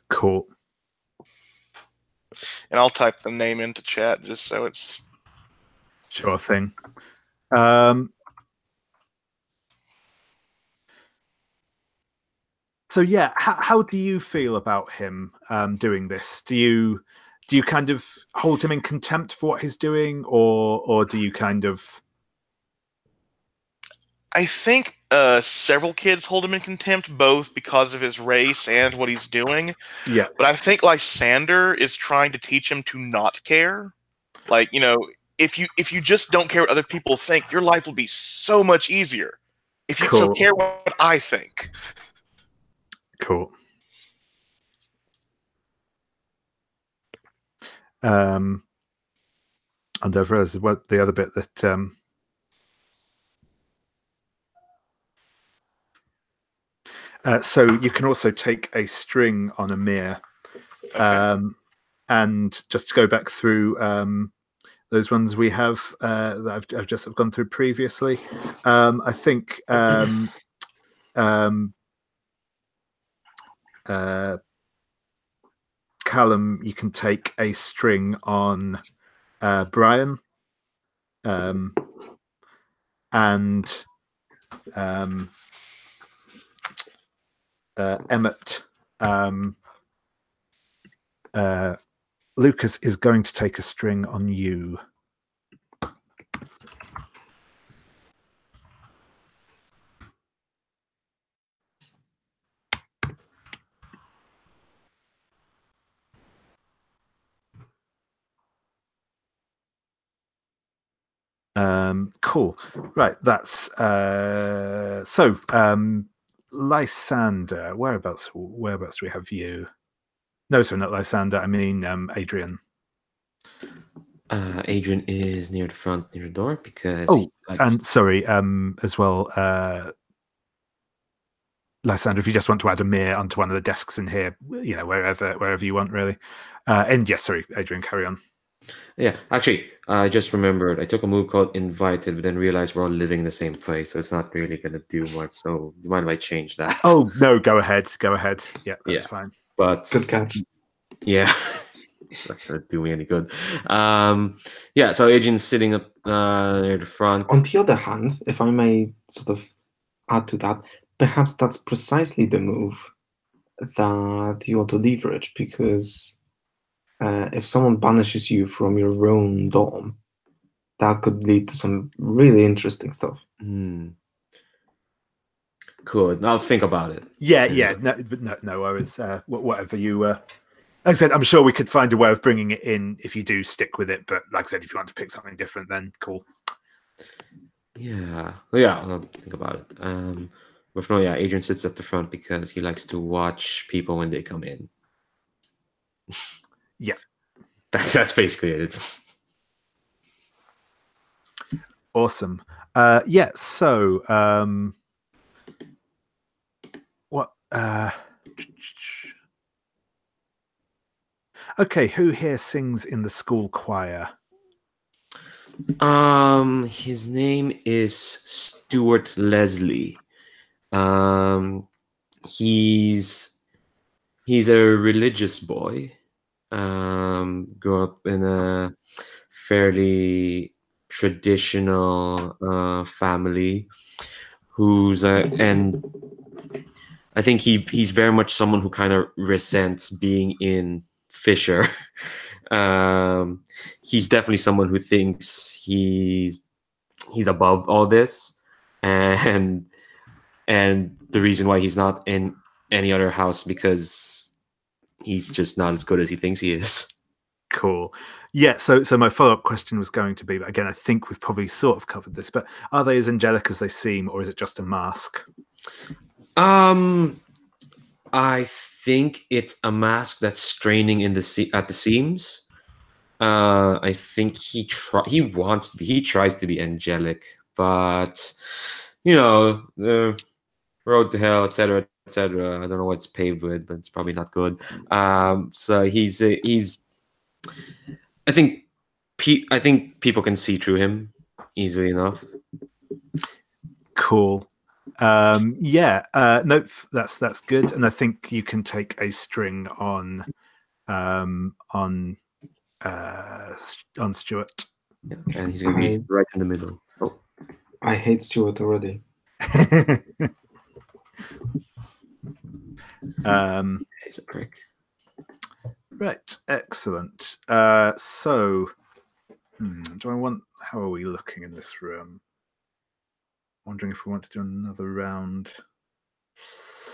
Cool. And I'll type the name into chat just so it's sure thing. So yeah, how do you feel about him doing this? Do you kind of hold him in contempt for what he's doing, or do you kind of? I think several kids hold him in contempt, both because of his race and what he's doing. Yeah. But I think Lysander is trying to teach him to not care. Like, if you just don't care what other people think, your life will be so much easier. If you so Cool. care what I think. Cool. And I've realized what the other bit that so you can also take a string on a mirror. Okay. And just to go back through those ones we have that I've just gone through previously, I think Callum, you can take a string on Brian, and Emmet. Lucas is going to take a string on you. Cool. Right, that's so Lysander, whereabouts do we have you? No, sorry, not Lysander, I mean Adrian. Adrian is near the front, near the door, because and sorry, as well, Lysander, if you just want to add a mirror onto one of the desks in here, wherever you want, really. And yes, sorry, Adrian, carry on. Yeah, actually, I just remembered I took a move called Invited, but then realized we're all living in the same place, so it's not really going to do much. So you mind if I change that? Oh, no, go ahead. Yeah, that's fine. But Good catch. Yeah, it's not going to do me any good. Yeah, so Adrian's sitting up near the front. On the other hand, if I may sort of add to that, perhaps that's precisely the move that you want to leverage, because if someone banishes you from your own dorm, that could lead to some really interesting stuff. Cool. I'll think about it. Yeah. No worries. Whatever you. Like I said, I'm sure we could find a way of bringing it in if you do stick with it. But like I said, if you want to pick something different, then cool. Yeah, I'll think about it. But for now, yeah, Adrian sits at the front because he likes to watch people when they come in. Yeah, that's basically it. Awesome. Yeah. So, what? Okay, who here sings in the school choir? His name is Stuart Leslie. He's a religious boy. Grew up in a fairly traditional family, and I think he's very much someone who kind of resents being in Fisher. He's definitely someone who thinks he's above all this, and the reason why he's not in any other house because he's just not as good as he thinks he is. Cool. Yeah, so my follow-up question was going to be, again, I think we've probably sort of covered this, but are they as angelic as they seem, or is it just a mask? I think it's a mask that's straining at the seams. I think he tries to be angelic, but the road to hell, etc., etc. I don't know what it's paved with, but it's probably not good. So he's I think people can see through him easily enough. Cool. Yeah. No, that's good, and I think you can take a string on Stuart. Yeah, and he's gonna be right in the middle. Oh, I hate Stuart already. he's a prick. Right, excellent. So, how are we looking in this room? wondering if we want to do another round.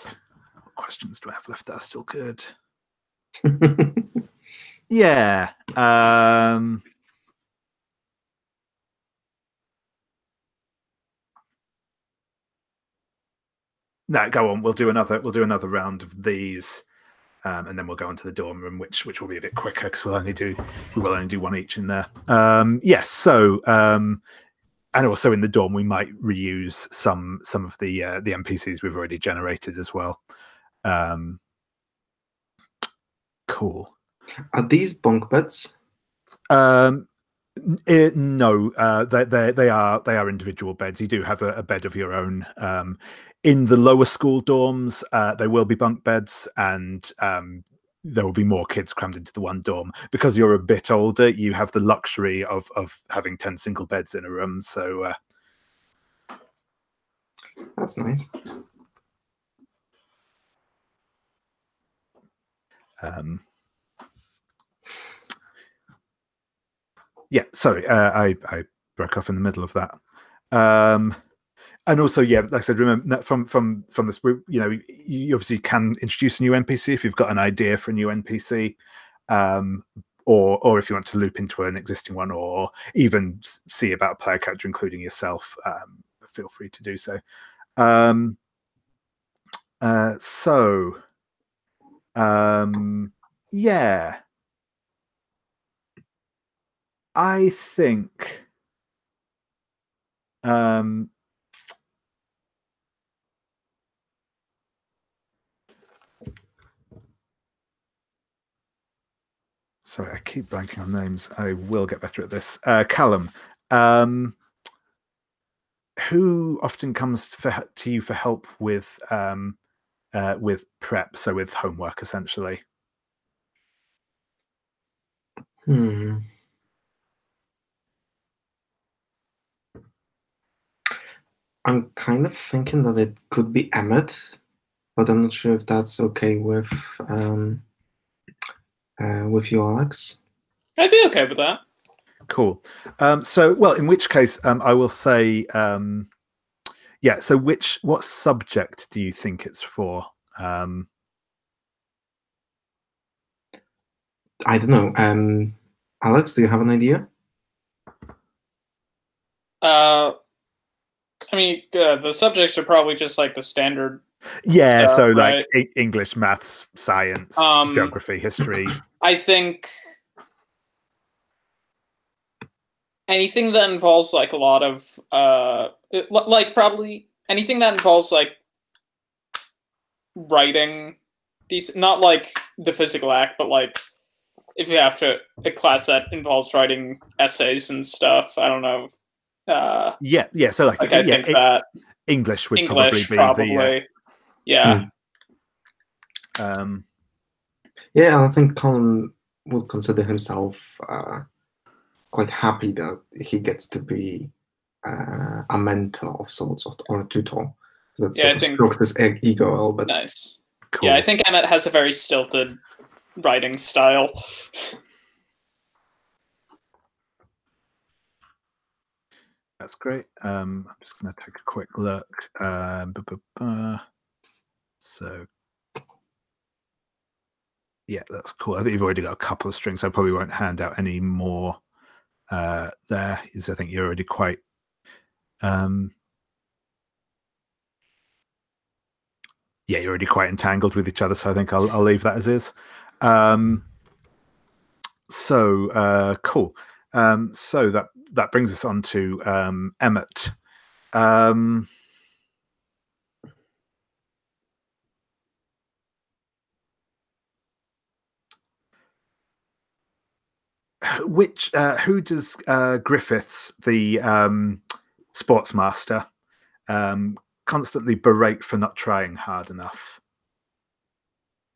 What questions do I have left that are still good? Yeah. No, go on. We'll do another round of these, and then we'll go on to the dorm room, which will be a bit quicker because we will only do one each in there. Yes. So, and also in the dorm, we might reuse some of the NPCs we've already generated as well. Cool. Are these bunk beds? No, they are individual beds. You do have a bed of your own. In the lower school dorms, there will be bunk beds, and there will be more kids crammed into the one dorm. Because you're a bit older, you have the luxury of having 10 single beds in a room. So that's nice. Yeah, sorry, I broke off in the middle of that. And also, yeah, like I said, remember from this, you obviously can introduce a new NPC if you've got an idea for a new NPC, or if you want to loop into an existing one, or even see about a player character, including yourself. Feel free to do so. Yeah. I think sorry, I keep blanking on names. I will get better at this. Callum, who often comes to you for help with prep, so with homework, essentially? I'm kind of thinking that it could be Emmet, but I'm not sure if that's okay with you, Alex. I'd be okay with that. Cool. So, well, in which case, I will say, yeah. So, what subject do you think it's for? I don't know. Alex, do you have an idea? I mean, the subjects are probably just like the standard. Yeah, stuff, so right? like English, maths, science, geography, history. I think anything that involves like a lot of like probably anything that involves like writing, not like the physical act, but like if you have to a class that involves writing essays and stuff. I don't know. Yeah. So like I think that English would English probably be the yeah. Yeah, I think Callum would consider himself quite happy that he gets to be a mentor of sorts or a tutor. That sort of strokes his ego a little bit. Nice. Cool. Yeah, I think Emmet has a very stilted writing style. That's great. I'm just going to take a quick look. So, yeah, that's cool. I think you've already got a couple of strings. I probably won't hand out any more there. I think you're already quite... yeah, you're already quite entangled with each other, so I think I'll leave that as is. So, cool. So that brings us on to Emmet. Who does Griffiths, the sports master, constantly berate for not trying hard enough?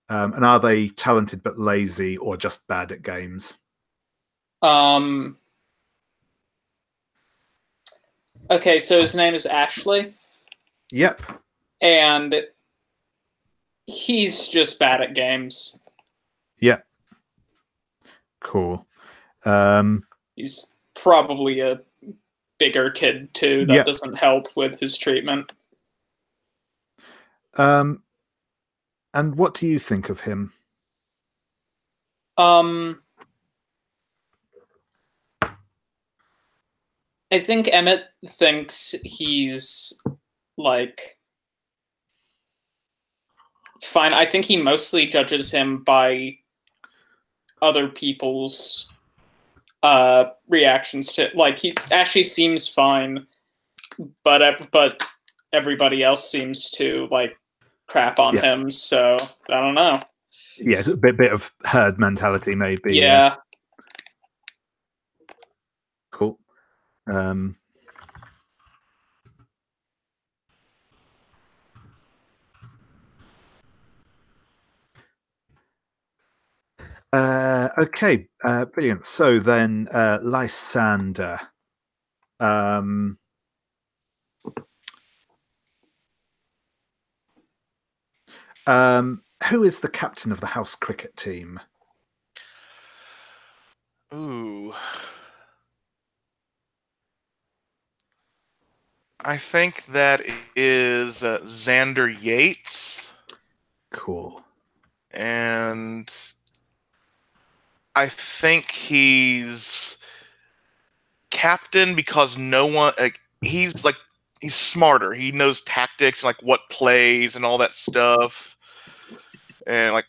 And are they talented but lazy, or just bad at games? Okay, so his name is Ashley. Yep. And he's just bad at games. Yep. Cool. He's probably a bigger kid too. That doesn't help with his treatment. And what do you think of him? I think Emmet thinks he's like fine. I think he mostly judges him by other people's reactions to, like, he actually seems fine, but everybody else seems to like crap on him. So I don't know. Yeah, it's a bit of herd mentality, maybe. Yeah. Cool. Okay, brilliant. So then, Lysander. Who is the captain of the house cricket team? Ooh. I think that is Xander Yates. Cool. And I think he's captain because no one, like, he's smarter. He knows tactics, like what plays and all that stuff, and like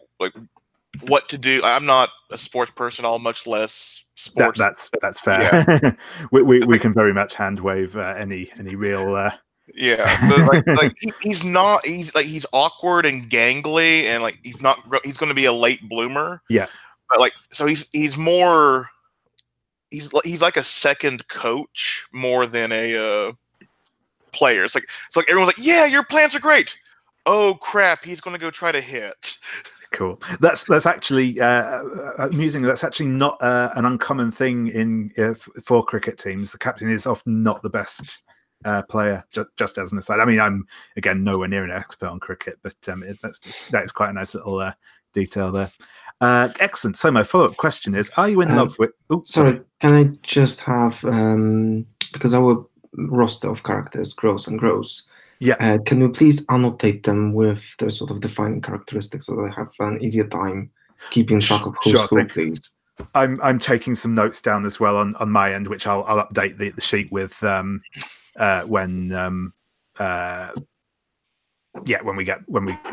what to do. I'm not a sports person. I'll much less sports. That's fair. Yeah. we can very much hand wave any real. Yeah, so he's not. He's awkward and gangly, and like he's going to be a late bloomer. Yeah, but like so he's more. He's like a second coach more than a player. It's like everyone's like, yeah, your plans are great. Oh crap, he's going to go try to hit. Cool. That's actually amusing. That's actually not an uncommon thing in for cricket teams. The captain is often not the best player. Just as an aside, I mean, I'm again nowhere near an expert on cricket, but that is quite a nice little detail there. Excellent. So my follow-up question is: are you in love with? Oops, sorry, can I just have because our roster of characters grows and grows. Yeah. Can you please annotate them with their sort of defining characteristics so that I have an easier time keeping track of who's who, please? I'm taking some notes down as well on my end, which I'll update the sheet with when we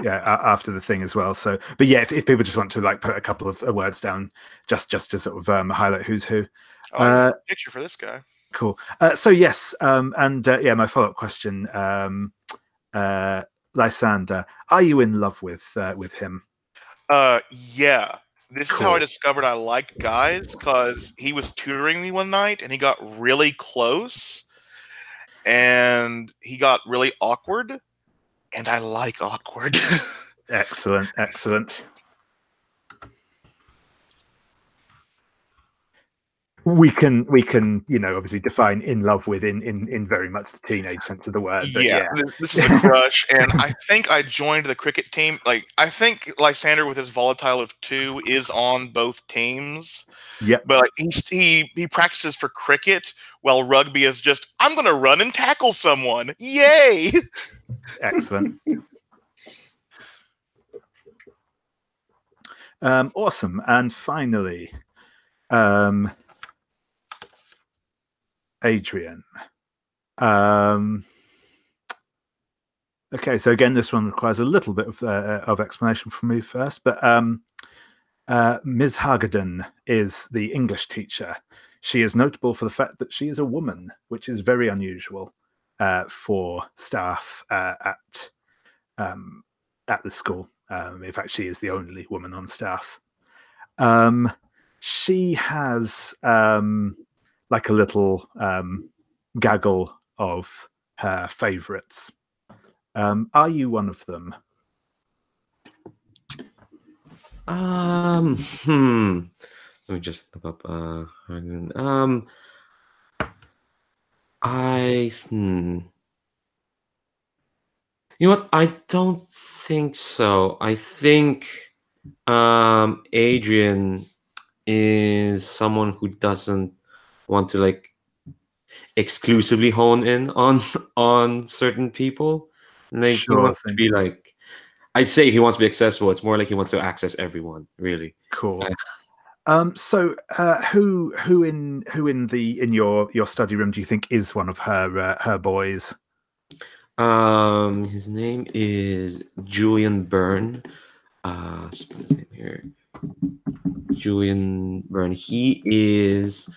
after the thing as well. So, but yeah, if people just want to like put a couple of words down, just to sort of highlight who's who. Picture for this guy. Cool. So yes, my follow-up question, Lysander, are you in love with him? Yeah. This is how I discovered I liked guys, because he was tutoring me one night and he got really close and he got really awkward, and I like awkward. Excellent. We can obviously define in love with in very much the teenage sense of the word. But yeah, this is a crush, and I think I joined the cricket team. Like, I think Lysander with his volatile of 2 is on both teams. Yeah, but like, he practices for cricket, while rugby is just, I'm gonna run and tackle someone. Yay! Excellent. Awesome. And finally, Adrian. Okay, so again, this one requires a little bit of explanation from me first, but Ms. Hagedorn is the English teacher. She is notable for the fact that she is a woman, which is very unusual for staff at the school. In fact, she is the only woman on staff. She has like a little gaggle of her favorites. Are you one of them? Let me just look up you know what? I don't think so. I think Adrian is someone who doesn't want to, like, exclusively hone in on certain people. Like he Sure wants to thing. be like, I'd say he wants to be accessible. It's more like he wants to access everyone, really. Cool. So who in your study room do you think is one of her boys? His name is Julian Byrne. Just put his name here. Julian Byrne. He's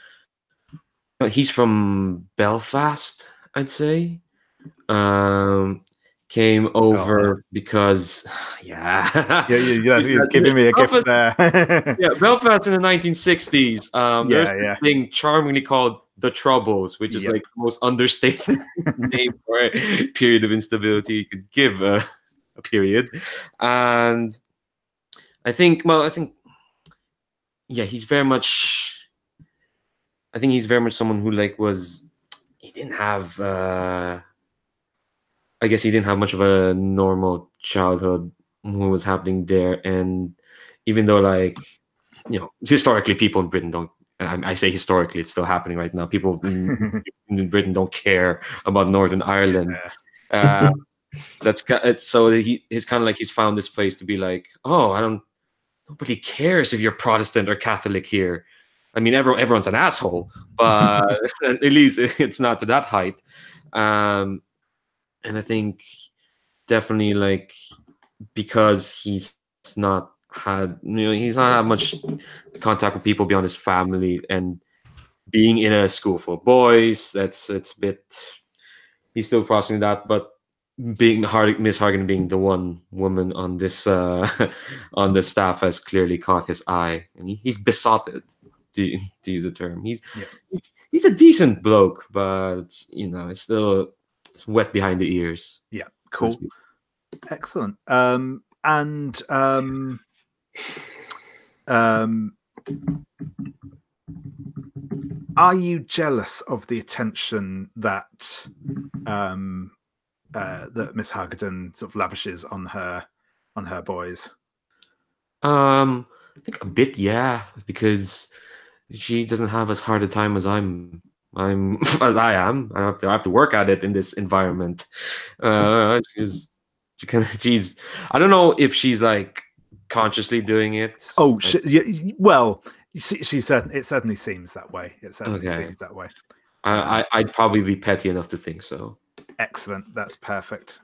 from Belfast, I'd say. Came over because, yeah, you're giving me a gift there. Yeah, Belfast in the 1960s. There's Yeah. this thing charmingly called the Troubles, which is Yep. like the most understated name for a period of instability you could give a period. And I think, yeah, he's very much. I think he's very much someone who like he didn't have. I guess he didn't have much of a normal childhood. What was happening there, and even though like, historically people in Britain don't. I say historically, it's still happening right now. People in Britain don't care about Northern Ireland. Yeah. It's so he's kind of like he's found this place to be like, oh, nobody cares if you're Protestant or Catholic here. I mean, everyone's an asshole, but at least it's not to that height. And I think definitely like because he's not had much contact with people beyond his family, and being in a school full of boys, it's a bit. He's still processing that, but Miss Hargan being the one woman on this on the staff has clearly caught his eye, and he's besotted, to use the term. He's a decent bloke, but it's still wet behind the ears. Yeah, cool, excellent. Are you jealous of the attention that that Miss Hargaden sort of lavishes on her boys? I think a bit, yeah, because she doesn't have as hard a time as I'm as I am. I have to work at it in this environment. She's I don't know if she's like consciously doing it. Oh, well, she said it certainly seems that way. It certainly seems that way. I'd probably be petty enough to think so. Excellent. That's perfect.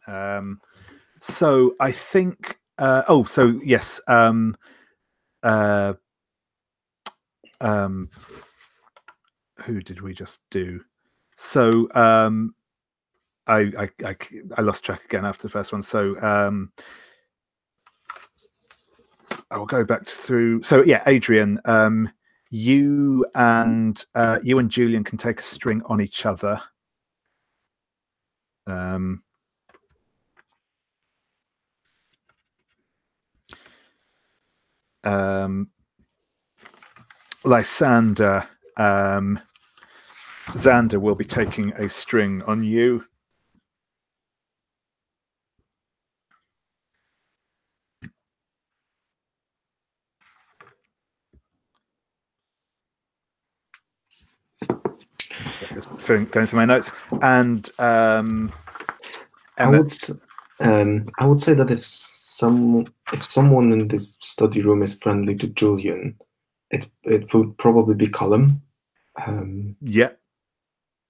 So I think. So yes. Who did we just do? So I lost track again after the first one. So I will go back through. So yeah, Adrian, you and Julian can take a string on each other. Lysander, Xander will be taking a string on you. Just going through my notes, and I would say that if someone in this study room is friendly to Julian, it would probably be Callum. Yeah,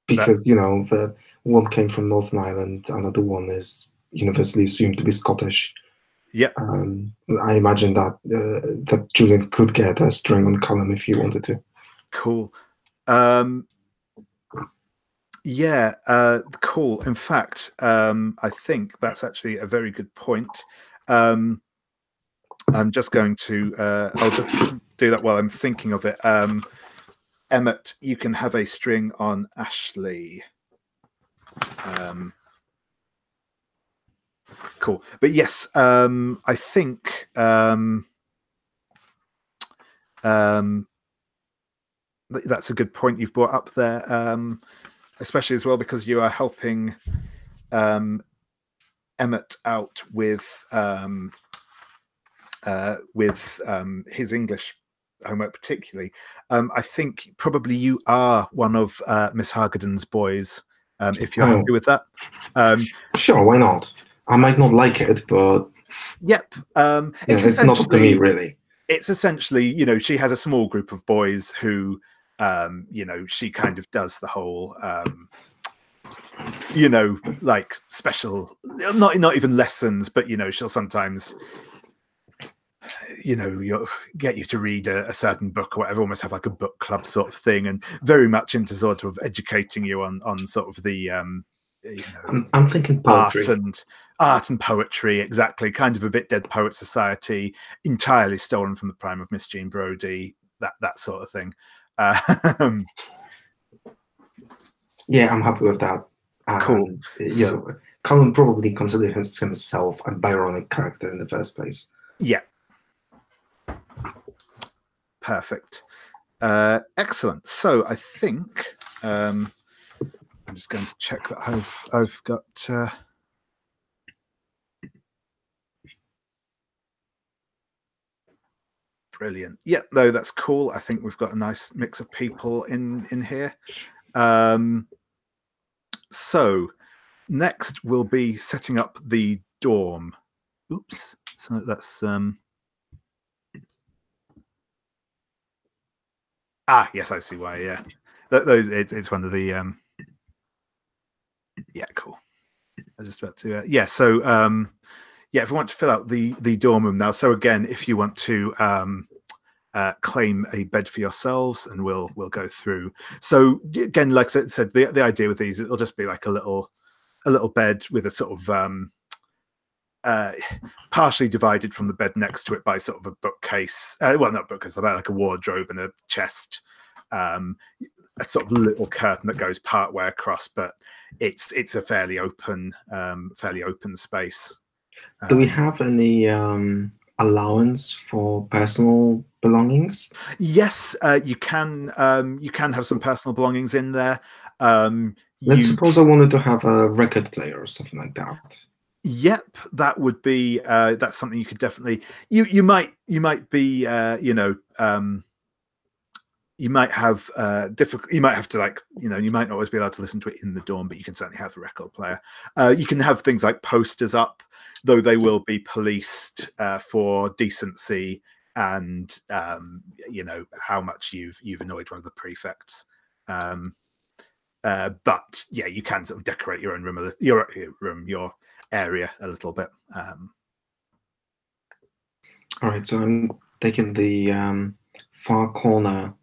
because the one came from Northern Ireland, another one is universally assumed to be Scottish. Yeah, I imagine that that Julian could get a string on Callum if he wanted to. Cool. Yeah, cool. In fact, I think that's actually a very good point. I'm just going to, I'll just do that while I'm thinking of it. Emmet, you can have a string on Ashley. Cool. But yes, I think that's a good point you've brought up there. Especially as well because you are helping Emmet out with his English homework particularly, I think probably you are one of Miss Hargaden's boys, if you're happy with that. Sure, why not? I might not like it, but yep. it's not up to me, really. It's essentially, she has a small group of boys who, she kind of does the whole, like special, not even lessons, but she'll sometimes, get you to read a certain book or whatever, almost have like a book club sort of thing, and very much into sort of educating you on sort of the I'm thinking poetry. Art and poetry, exactly. Kind of a bit Dead Poet Society, entirely stolen from the prime of Miss Jean Brodie, that sort of thing. Yeah, I'm happy with that. Cool. Callum probably considered himself a Byronic character in the first place. Yeah. Perfect. Excellent. So I think I'm just going to check that I've got brilliant. Yeah, no, that's cool. I think we've got a nice mix of people in here. So next we'll be setting up the dorm. Oops. So that's yes, I see why. Yeah, those it's one of the yeah, cool. I was just about to so if we want to fill out the dorm room now. So again, if you want to claim a bed for yourselves, and we'll go through. So again, like I said, the idea with these, it'll just be like a little bed with a sort of partially divided from the bed next to it by sort of a bookcase. Well, not bookcase, about like a wardrobe and a chest. A sort of little curtain that goes part way across, but it's a fairly open space. Do we have any allowance for personal belongings? Yes, you can have some personal belongings in there. Let's suppose I wanted to have a record player or something like that. Yep, that would be that's something you could definitely you might be you might have you might have to, like, you might not always be allowed to listen to it in the dorm, but you can certainly have a record player. You can have things like posters up, though they will be policed for decency and how much you've annoyed one of the prefects. But yeah, you can sort of decorate your own room, your area a little bit. All right, so I'm taking the far corner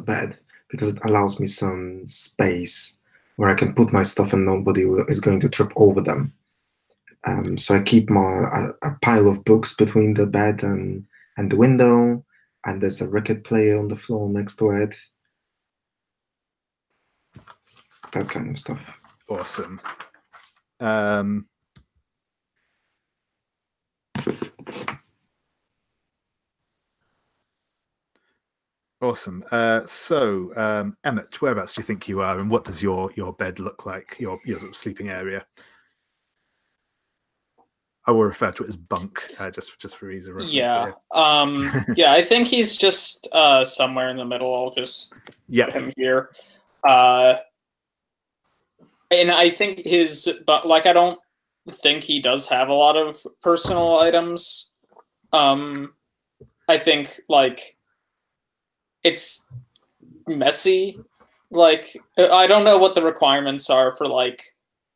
bed because it allows me some space where I can put my stuff and nobody is going to trip over them. So I keep a pile of books between the bed and the window, and there's a record player on the floor next to it. That kind of stuff. Awesome. Awesome. So, Emmet, whereabouts do you think you are, and what does your bed look like? Your sort of sleeping area. I will refer to it as bunk, just for ease of reference. Yeah. Yeah, I think he's just somewhere in the middle. I'll just put him here. And I think I don't think he does have a lot of personal items. I think, like, it's messy. Like, I don't know what the requirements are for, like,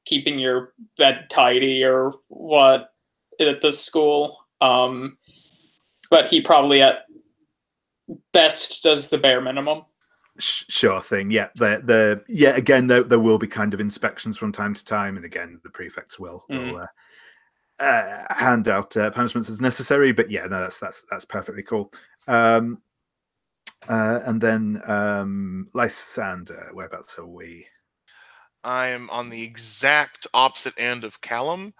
keeping your bed tidy or what at the school. But he probably at best does the bare minimum. Sure thing. Yeah. Again, there will be kind of inspections from time to time, and again, the prefects will hand out punishments as necessary. But yeah, no, that's perfectly cool. And then Lysander, whereabouts are we? I am on the exact opposite end of Callum.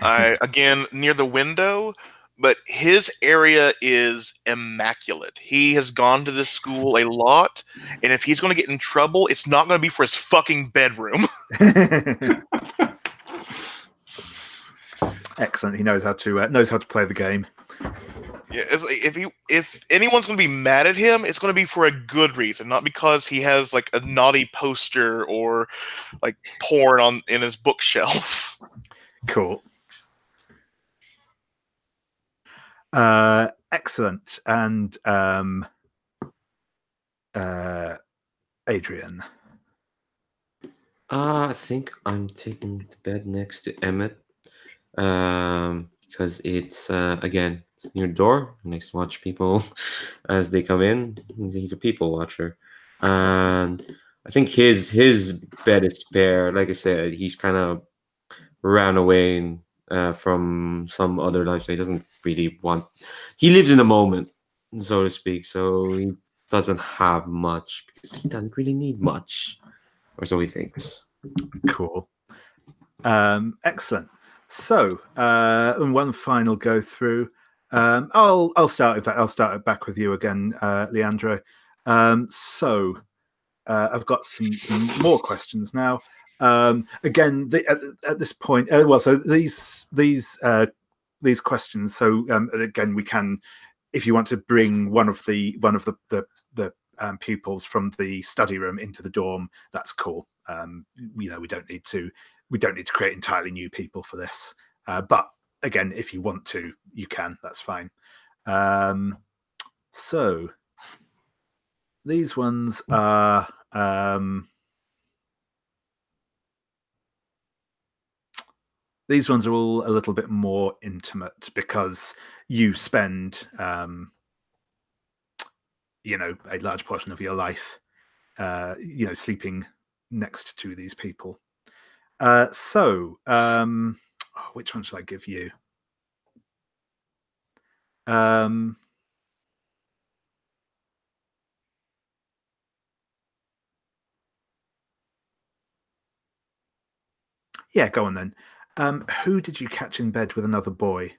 Again, near the window, but his area is immaculate. He has gone to this school a lot, and if he's going to get in trouble, it's not going to be for his fucking bedroom. Excellent. He knows how to play the game. Yeah, if anyone's going to be mad at him, it's going to be for a good reason, not because he has like a naughty poster or like porn in his bookshelf. Cool. Excellent. And Adrian. I think I'm taking the bed next to Emmet, because it's again it's near the door. He likes to watch people as they come in. He's a people watcher, and I think his bed is spare. Like I said, he's kind of ran away from some other life, so he doesn't really want. He lives in the moment, so to speak. So he doesn't have much because he doesn't really need much, or so he thinks. Cool. Excellent. So, and one final go through. I'll start with that. I'll start it back with you again, Leandro. So, I've got some more questions now. Again, at this point, well, so these questions. So again, we can, if you want to bring one of the pupils from the study room into the dorm, that's cool. We don't need to create entirely new people for this. But again, if you want to, you can. That's fine. So these ones are these ones are all a little bit more intimate because you spend a large portion of your life sleeping next to these people. So which one should I give you? Yeah, go on then. Who did you catch in bed with another boy?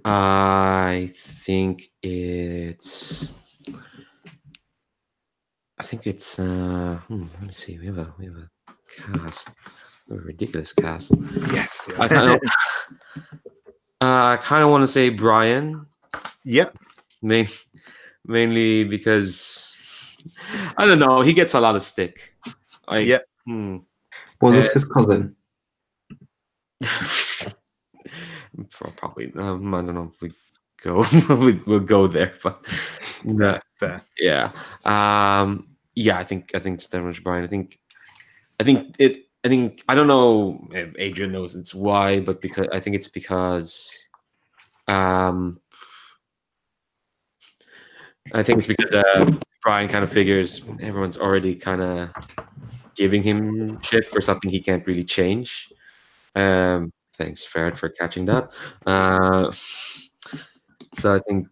I think it's. Let me see. We have a cast, a ridiculous cast. Yes. I kind of want to say Brian. Yep. Mainly because I don't know. He gets a lot of stick. Yeah. Was it his cousin? Probably. I don't know if we go. we'll go there, but fair. Yeah. Yeah. I think it's definitely Brian. I think I don't know if Adrian knows it's why, but I think it's because Brian kind of figures everyone's already kind of giving him shit for something he can't really change. Thanks, Ferret, for catching that. So I think,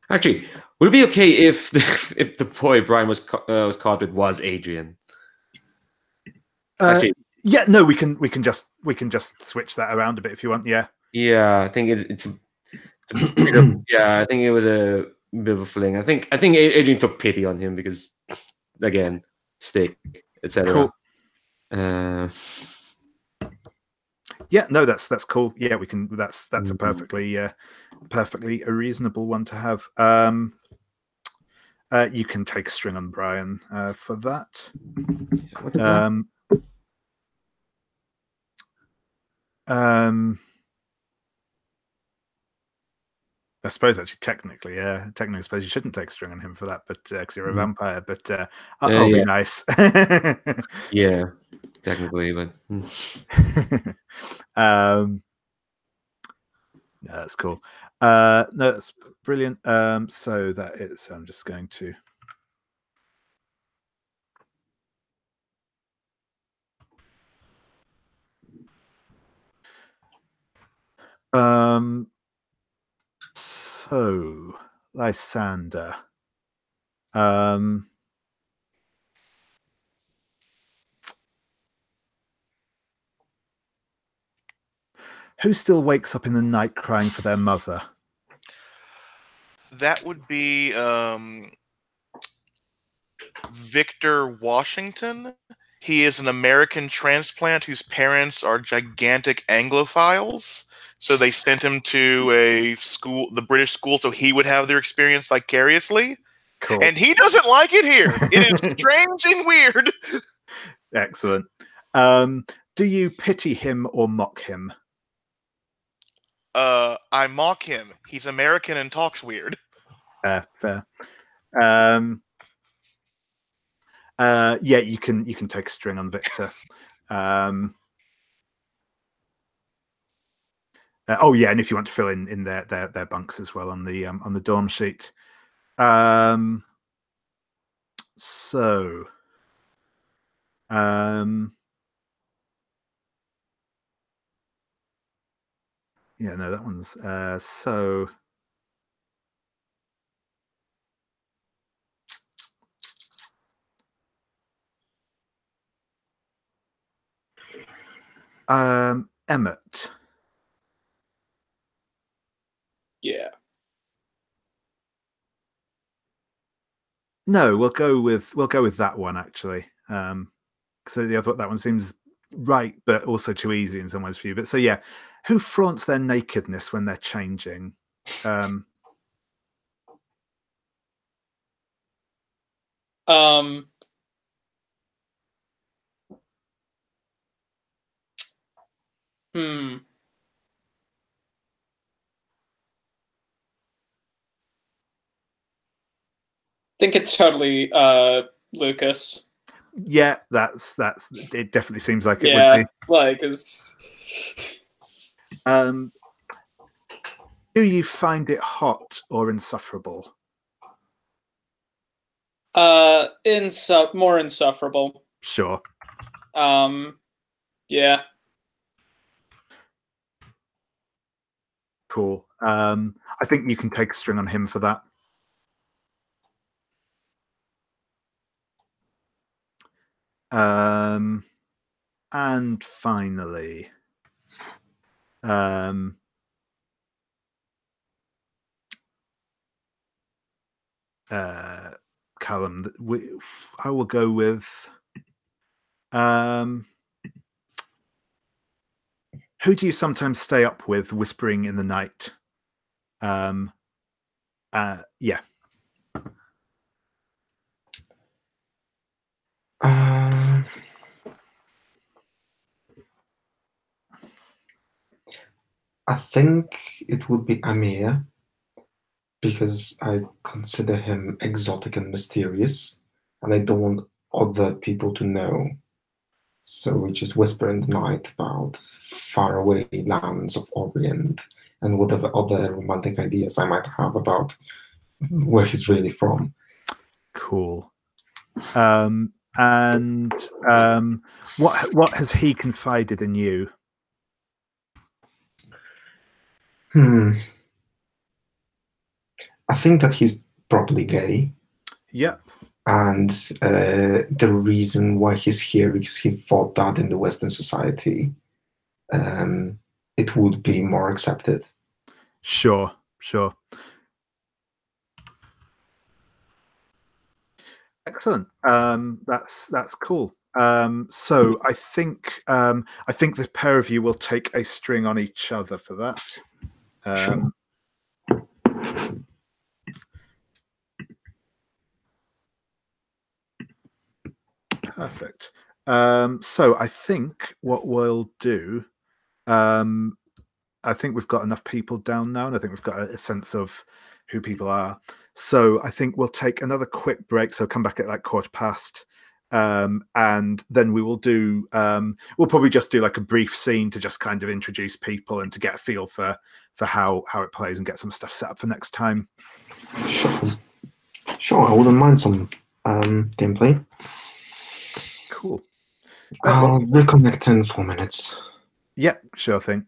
actually, would it be okay if the boy Brian was caught with was Adrian? Actually, yeah, no, we can just switch that around a bit if you want. Yeah. Yeah, I think it's yeah, I think it was a bit of a fling. I think Adrian took pity on him because, again, stick, etc. Cool. Yeah, no, that's cool. Yeah, we can. That's a perfectly a reasonable one to have. You can take a string on Brian for that. I suppose actually, technically, I suppose you shouldn't take a string on him for that, but because you're a vampire. But I'll be nice. Yeah, technically, but yeah, that's cool. No, that's brilliant. So that is. I'm just going to. So Lysander. Who still wakes up in the night crying for their mother? That would be Victor Washington. He is an American transplant whose parents are gigantic Anglophiles. So they sent him to a school, the British school, so he would have their experience vicariously. Cool. And he doesn't like it here. It is strange and weird. Excellent. Do you pity him or mock him? I mock him. He's American and talks weird. Fair. Yeah, you can take a string on Victor. Oh yeah, and if you want to fill in their bunks as well on the dorm sheet. So yeah, no, that one's so. Emmet. Yeah. No, we'll go with that one actually. Because that one seems right, but also too easy in some ways for you. But so yeah, who flaunts their nakedness when they're changing? Think it's totally Lucas. Yeah, that's it. Definitely seems like it Yeah, would be. like it's. Do you find it hot or insufferable? More insufferable. Sure. Yeah. Cool. I think you can take a string on him for that. And finally, Callum, I will go with who do you sometimes stay up with, whispering in the night? Yeah. I think it would be Amir, because I consider him exotic and mysterious, and I don't want other people to know. So we just whisper in the night about faraway lands of Orient and whatever other romantic ideas I might have about where he's really from. Cool. And what has he confided in you? I think that he's probably gay. Yep. And the reason why he's here is he thought that in the Western society it would be more accepted. Sure. Excellent. That's cool. So I think the pair of you will take a string on each other for that. Sure. Perfect. So I think what we'll do, I think we've got enough people down now, and I think we've got a sense of who people are. So I think we'll take another quick break. So come back at like 1:15, and then we will do. We'll probably just do like a brief scene to just kind of introduce people and to get a feel for how it plays and get some stuff set up for next time. Sure. I wouldn't mind some gameplay. Cool. I'll reconnect in 4 minutes. Yeah, sure thing.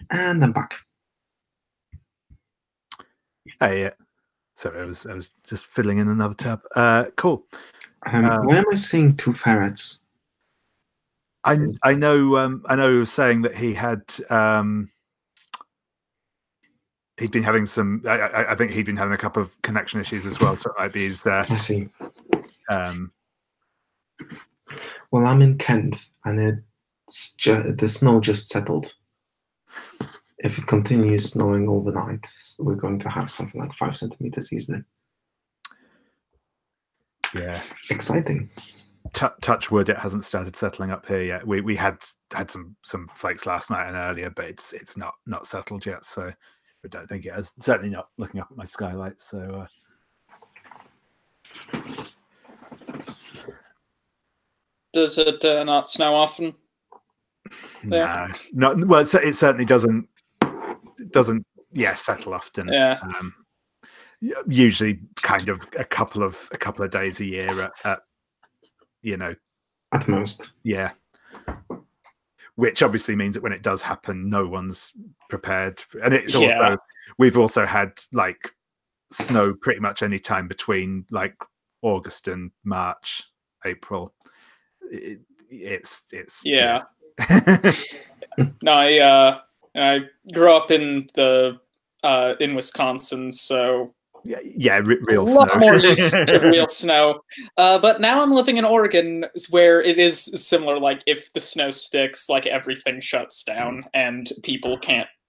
And I'm back. Hey, sorry, I was just filling in another tab. Cool. Why am I seeing 2 ferrets? I know he was saying that he had he'd been having some. I think he'd been having a couple of connection issues as well. So it might be his. I see. Um, Well, I'm in Kent, and the snow just settled. If it continues snowing overnight, we're going to have something like 5 centimeters easily. yeah. Exciting. Touch wood, it hasn't started settling up here yet. We had some flakes last night and earlier, but it's not settled yet. So I don't think it has. Certainly not looking up at my skylight. So Does it not snow often? no, not well. It certainly doesn't settle often. Yeah. Usually, kind of a couple of days a year at At most. Yeah. Which obviously means that when it does happen, no one's prepared. And it's also, we've also had like snow pretty much any time between like August and March, April. It's yeah. No, I grew up in Wisconsin, so real a lot snow. more used to real snow. But now I'm living in Oregon, where it is similar. Like if the snow sticks, like everything shuts down, and people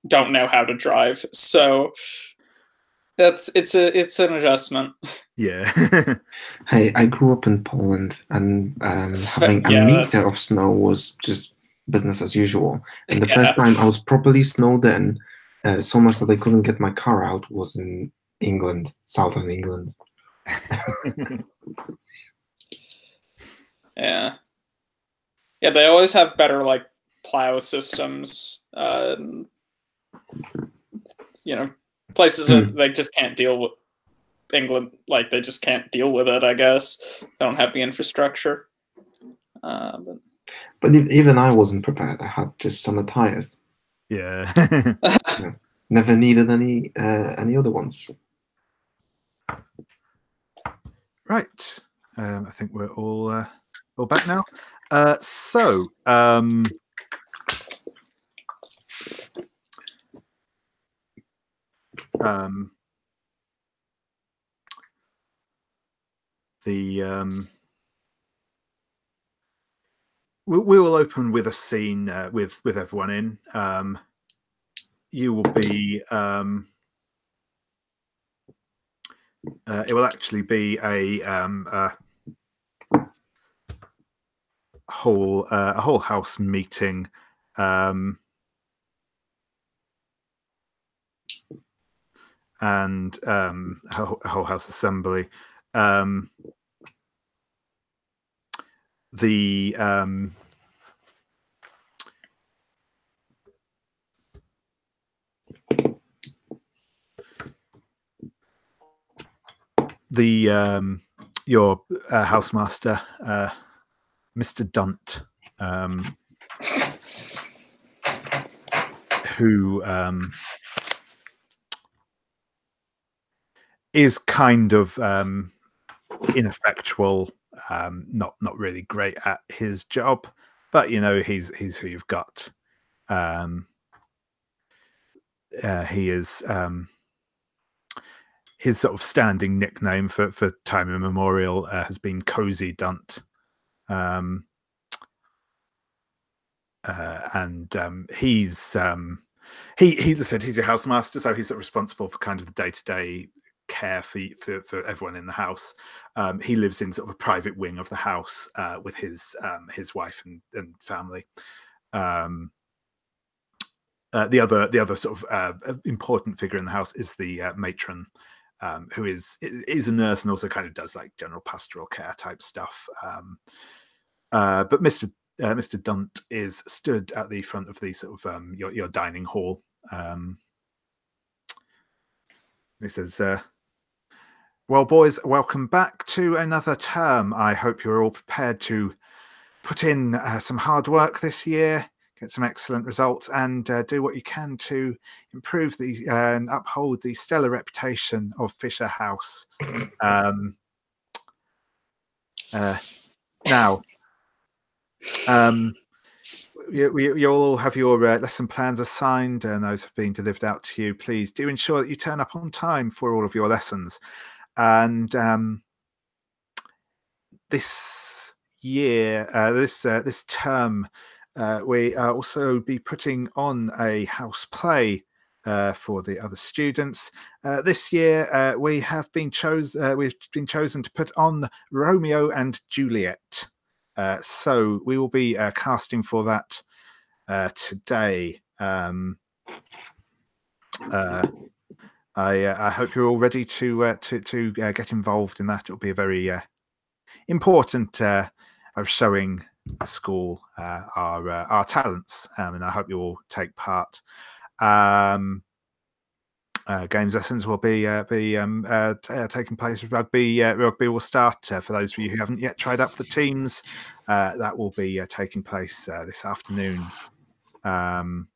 don't know how to drive. So it's an adjustment. Yeah. Hey, I grew up in Poland, and having a meter of snow was just business as usual. And the first time I was properly snowed in, so much that I couldn't get my car out, was in England, southern England. Yeah, they always have better like plow systems. Places that they just can't deal with. England, like they just can't deal with it. I guess they don't have the infrastructure. But even I wasn't prepared. I had just summer tires. Yeah. Never needed any other ones. Right. I think we're all back now. So we will open with a scene with everyone in. You will be. It will actually be a whole house meeting. And a whole house assembly. Your housemaster, Mr. Dunt, who is kind of ineffectual, not really great at his job, but he's who you've got. He is his sort of standing nickname for time immemorial has been Cozy Dunt. And he's he's your housemaster, so he's responsible for kind of the day-to-day care for everyone in the house. He lives in sort of a private wing of the house with his wife and family. The other sort of important figure in the house is the matron, who is a nurse and also kind of does like general pastoral care type stuff. But Mr. Dunt is stood at the front of the sort of your dining hall. He says, "Well, boys, welcome back to another term. I hope you're all prepared to put in some hard work this year. get some excellent results, and do what you can to improve the and uphold the stellar reputation of Fisher House. Now, you all have your lesson plans assigned, and those have been delivered out to you. Please do ensure that you turn up on time for all of your lessons. And this year, this term, we also be putting on a house play for the other students. This year, we have been we've been chosen to put on Romeo and Juliet. So we will be casting for that today. I hope you're all ready to get involved in that. It'll be a very important of showing the school our talents, and I hope you all take part. Games lessons will be taking place with rugby. Rugby will start for those of you who haven't yet tried up the teams. That will be taking place this afternoon, and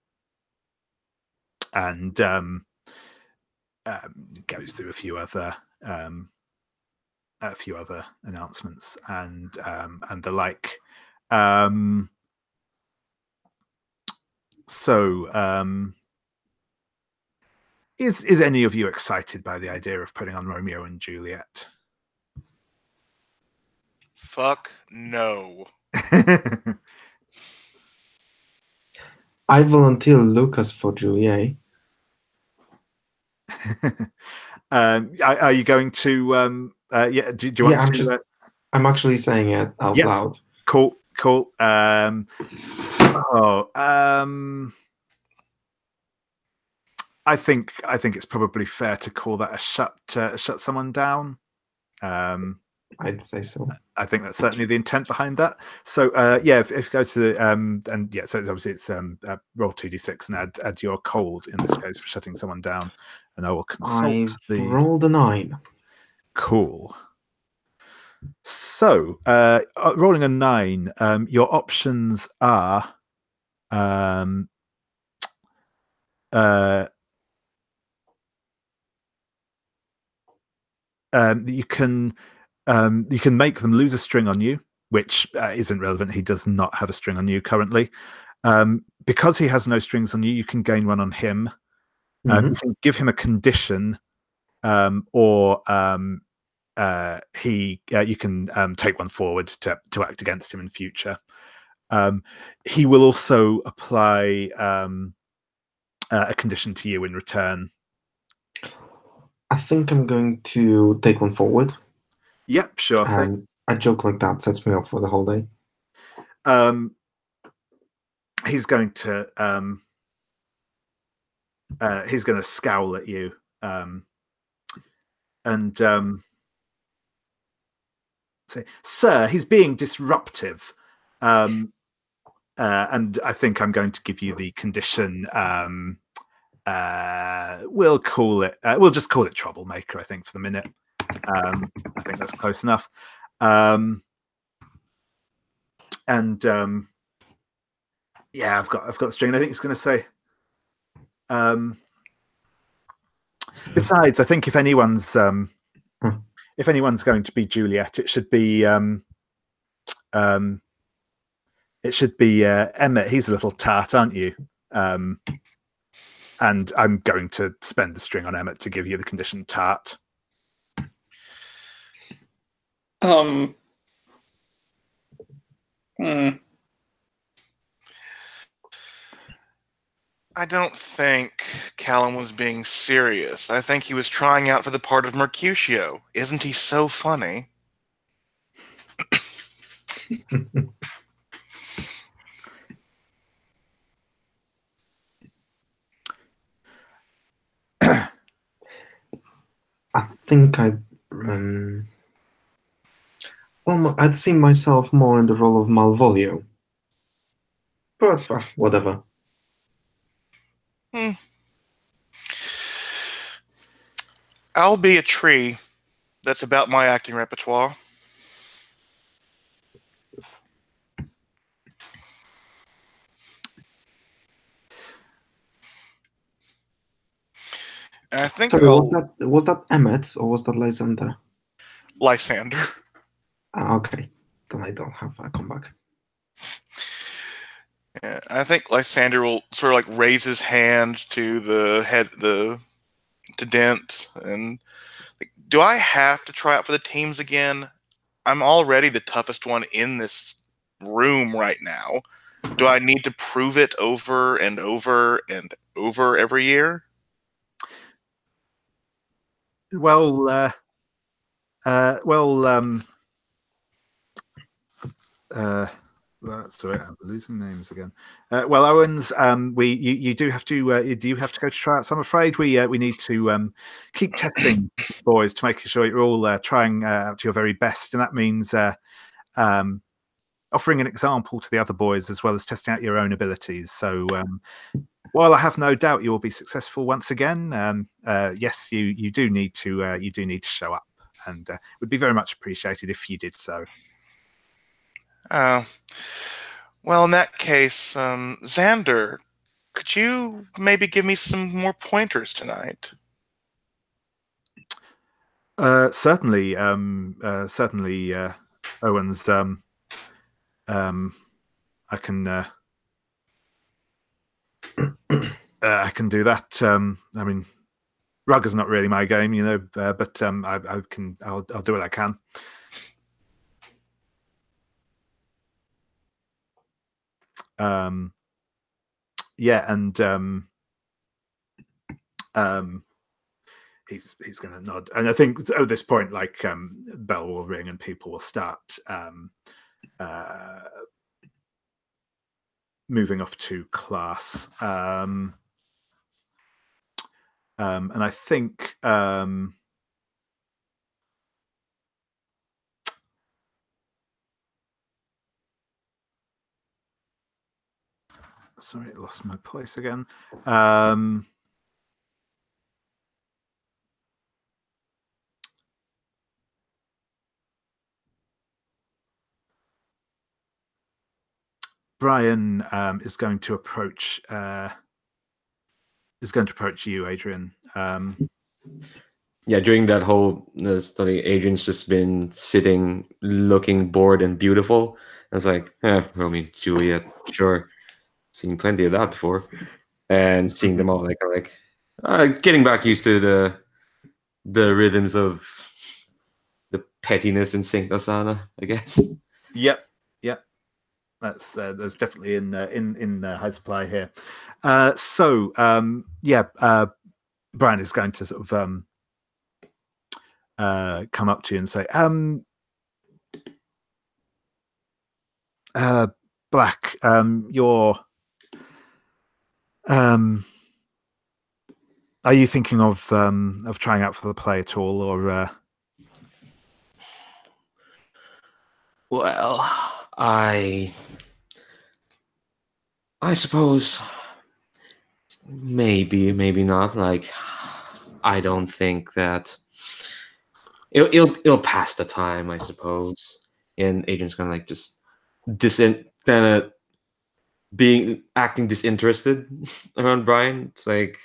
goes through a few other announcements and the like. Is any of you excited by the idea of putting on Romeo and Juliet? Fuck no. I volunteer Lucas for Juliet. Are you going to? Yeah. Do you want to? I'm actually saying it out loud. Cool. I think it's probably fair to call that a shut someone down. I'd say so. I think that's certainly the intent behind that. So if you go to the and yeah, so it's roll 2d6 and add your cold in this case for shutting someone down, and I will consult rolled a 9. Cool. So rolling a 9, your options are you can make them lose a string on you, which isn't relevant. He does not have a string on you currently. Because he has no strings on you, you can gain one on him. You can give him a condition, or you can take one forward to act against him in future. He will also apply a condition to you in return. I think I'm going to take one forward. Yep, sure thing. A joke like that sets me off for the whole day. He's going to scowl at you, and say, "Sir, he's being disruptive." And I think I'm going to give you the condition. We'll just call it troublemaker, I think, for the minute. I think that's close enough. Yeah, I've got the string. I think it's going to say. Besides, I think if anyone's going to be Juliet, it should be Emmet. He's a little tart, aren't you? And I'm going to spend the string on Emmet to give you the condition tart. I don't think Callum was being serious. I think he was trying out for the part of Mercutio. Isn't he so funny? I think I'd see myself more in the role of Malvolio. But whatever. I'll be a tree. That's about my acting repertoire. And I think Sorry, was that Emmet or was that Lysander? Lysander. Okay, then I don't have a comeback. Yeah, I think Lysander will sort of like raise his hand to to Dent and like, do I have to try out for the teams again? I'm already the toughest one in this room right now. Do I need to prove it over and over and over every year? Well, that's right. I'm losing names again. Well, Owens, you do have to go to tryouts. I'm afraid we need to keep testing boys to make sure you're all trying out your very best, and that means offering an example to the other boys as well as testing out your own abilities. So while I have no doubt you will be successful once again, yes, you do need to show up, and it would be very much appreciated if you did so. Well, in that case, Xander, could you maybe give me some more pointers tonight? Certainly, Owens. I can I can do that. I mean, rugger's not really my game, you know, but I'll do what I can. Yeah, and he's going to nod, and I think at this point, like, bell will ring and people will start moving off to class. And I think sorry, I lost my place again. Brian is going to approach you, Adrian. Yeah, during that whole study, Adrian's just been sitting, looking bored and beautiful. I was like, Romeo and Juliet, sure. Seen plenty of that before. And seeing them all getting back used to the rhythms of the pettiness in Saint Osana, I guess. Yep. That's definitely in high supply here. Brian is going to sort of come up to you and say, Black, you're are you thinking of trying out for the play at all, or? Well, I suppose maybe not. Like, I don't think that it'll pass the time, I suppose. And Adrian's kind of like just acting disinterested around Brian. It's like,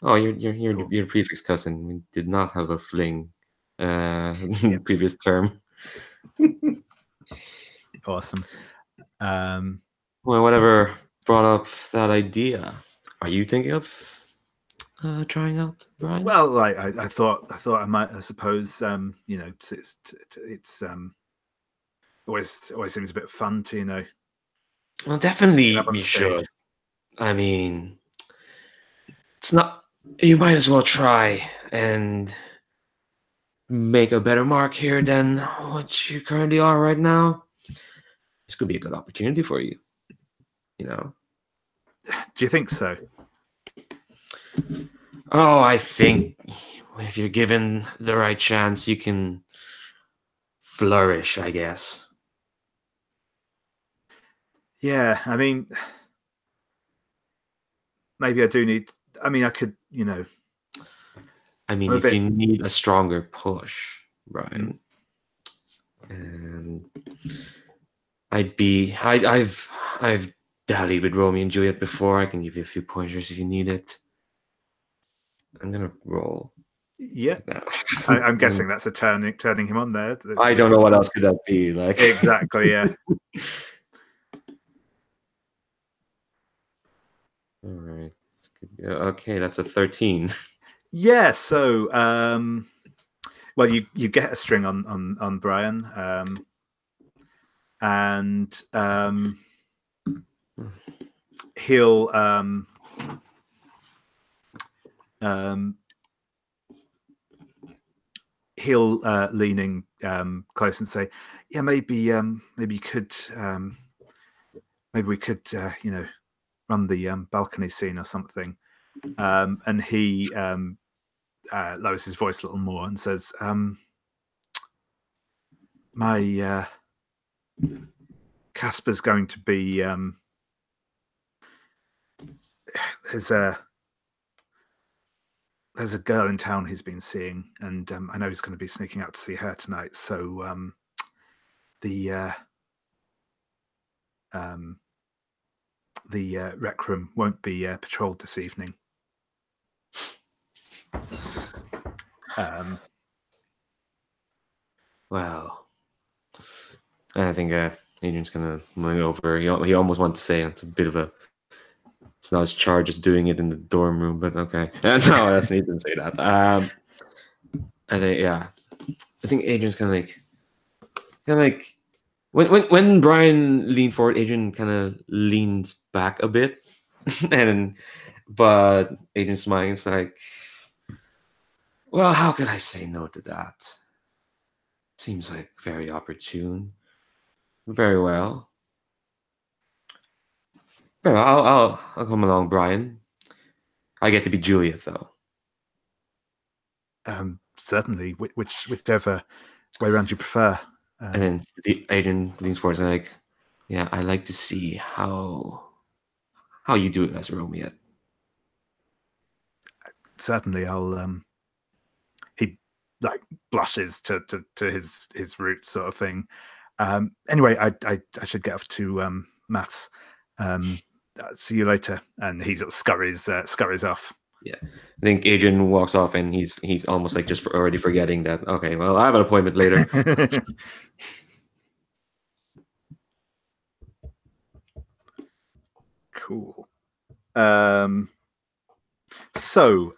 oh, you're prefix cousin. We did not have a fling previous term. Awesome. Well, whatever brought up that idea? Are you thinking of trying out, Brian? Well, I thought I might. I suppose you know, it's always seems a bit fun to, you know. Well, definitely you should. I mean, it's not. You might as well try and make a better mark here than what you currently are right now. This could be a good opportunity for you. You know. Do you think so? Oh, I think if you're given the right chance, you can flourish, I guess. Yeah, I mean, maybe I do need. I mean, I could, you know. I mean, if you need a stronger push, Brian, and I've dallied with Romeo and Juliet before. I can give you a few pointers if you need it. I'm gonna roll. Yeah, Now. I'm guessing that's a turning him on there. I don't know what else could that be. Like Exactly, yeah. All right. Okay, that's a 13. Yeah. So, well, you get a string on Brian, and he'll leaning close and say, "Yeah, maybe you could maybe we could run the balcony scene or something." And he lowers his voice a little more and says, "My Casper's going to be there's a girl in town he's been seeing, and I know he's going to be sneaking out to see her tonight. So the rec room won't be patrolled this evening." Well, I think Adrian's gonna mull over. He almost wants to say it's a bit of a. It's not his charge just doing it in the dorm room, but okay. No, that's he didn't say that. I think I think Adrian's kind of like when Brian leaned forward, Adrian kind of leans back a bit, but Adrian's smiling. It's like, well, how could I say no to that? Seems like very opportune. Very well. Very well. I'll come along, Brian. I get to be Juliet, though. Certainly, whichever way around you prefer. And then Adrian leans forward and like, yeah, I like to see how you do it as Romeo. Certainly, I'll. He like blushes to his roots, sort of thing. Anyway, I should get off to maths. See you later. And he sort of scurries off. Yeah, I think Adrian walks off, and he's almost like just already forgetting that. Okay, well, I have an appointment later. Cool. So,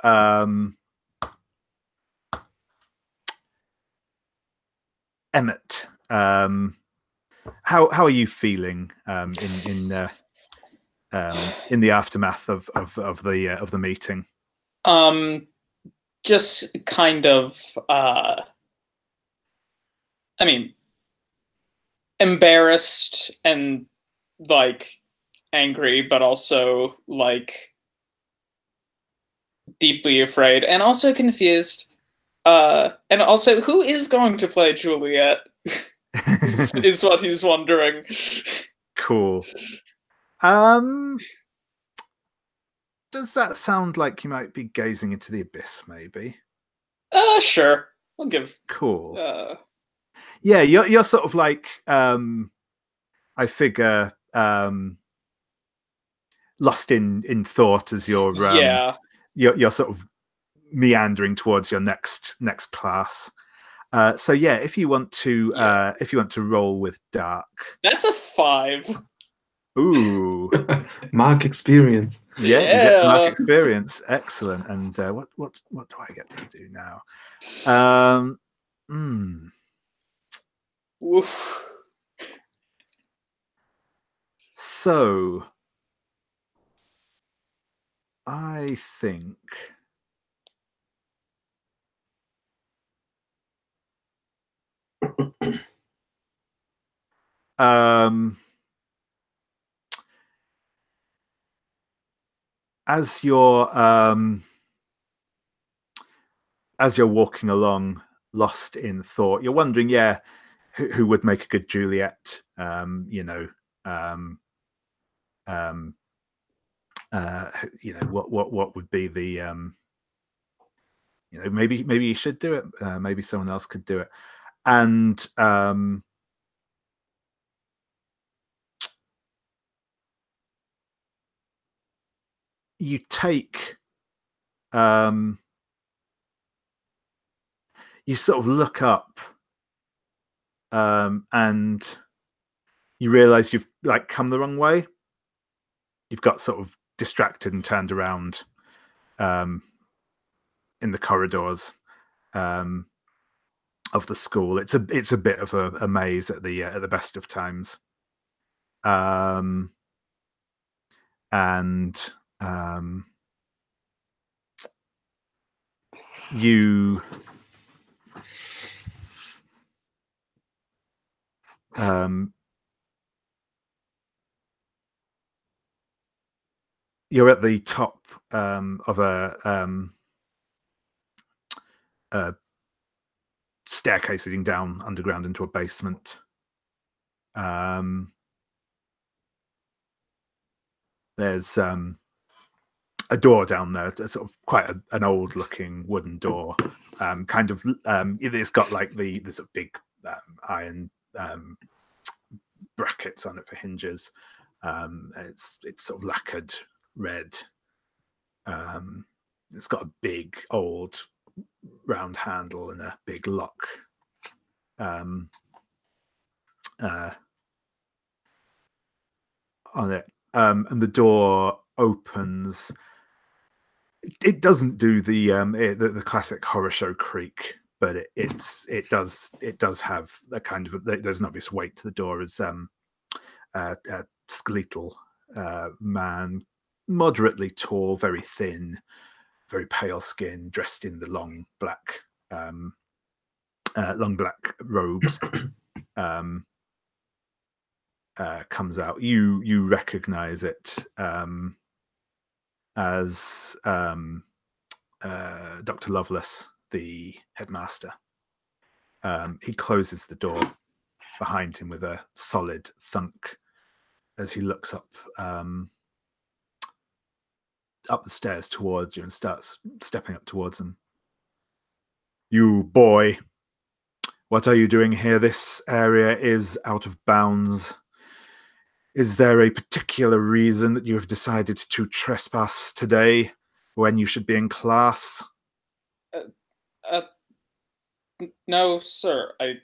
Emmet, how are you feeling in the aftermath of the meeting? Just kind of I mean, embarrassed and like angry, but also like deeply afraid and also confused. And also, who is going to play Juliet? is what he's wondering. Cool. Does that sound like you might be gazing into the abyss, maybe? Sure. I'll give. Cool. Yeah, you're sort of like I figure lost in thought as you're you're sort of meandering towards your next class. So yeah, if you want to roll with dark, that's a 5. Ooh, Mark experience. Yeah, you get Mark experience. Excellent. And what do I get to do now? Oof. So I think as you're walking along, lost in thought, you're wondering, who would make a good Juliet? What would be the maybe you should do it. Maybe someone else could do it, and you take you sort of look up, and you realize you've like come the wrong way. You've got sort of distracted and turned around in the corridors of the school. It's a bit of a maze at the best of times. You you're at the top of a staircase leading down underground into a basement. There's a door down there, sort of quite an old-looking wooden door. It's got like the sort of big iron brackets on it for hinges. It's sort of lacquered red. It's got a big old round handle and a big lock on it. And the door opens. It doesn't do the classic horror show creak, but it does have a kind of there's an obvious weight to the door. As a skeletal man, moderately tall, very thin, very pale skin, dressed in the long black robes, comes out. You recognize it as Dr. Lovelace, the headmaster. He closes the door behind him with a solid thunk as he looks up the stairs towards you and starts stepping up towards him. You boy, what are you doing here? This area is out of bounds. Is there a particular reason that you have decided to trespass today when you should be in class? No, sir. I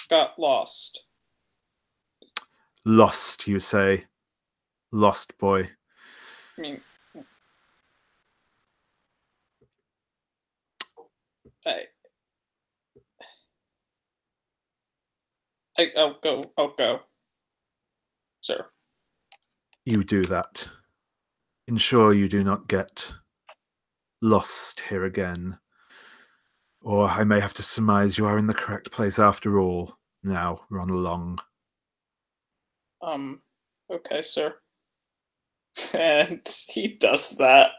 got lost. Lost, you say? Lost boy. I mean, I'll go. Sir. You do that. Ensure you do not get lost here again. Or I may have to surmise you are in the correct place after all. Now, run along. Okay, sir. And he does that.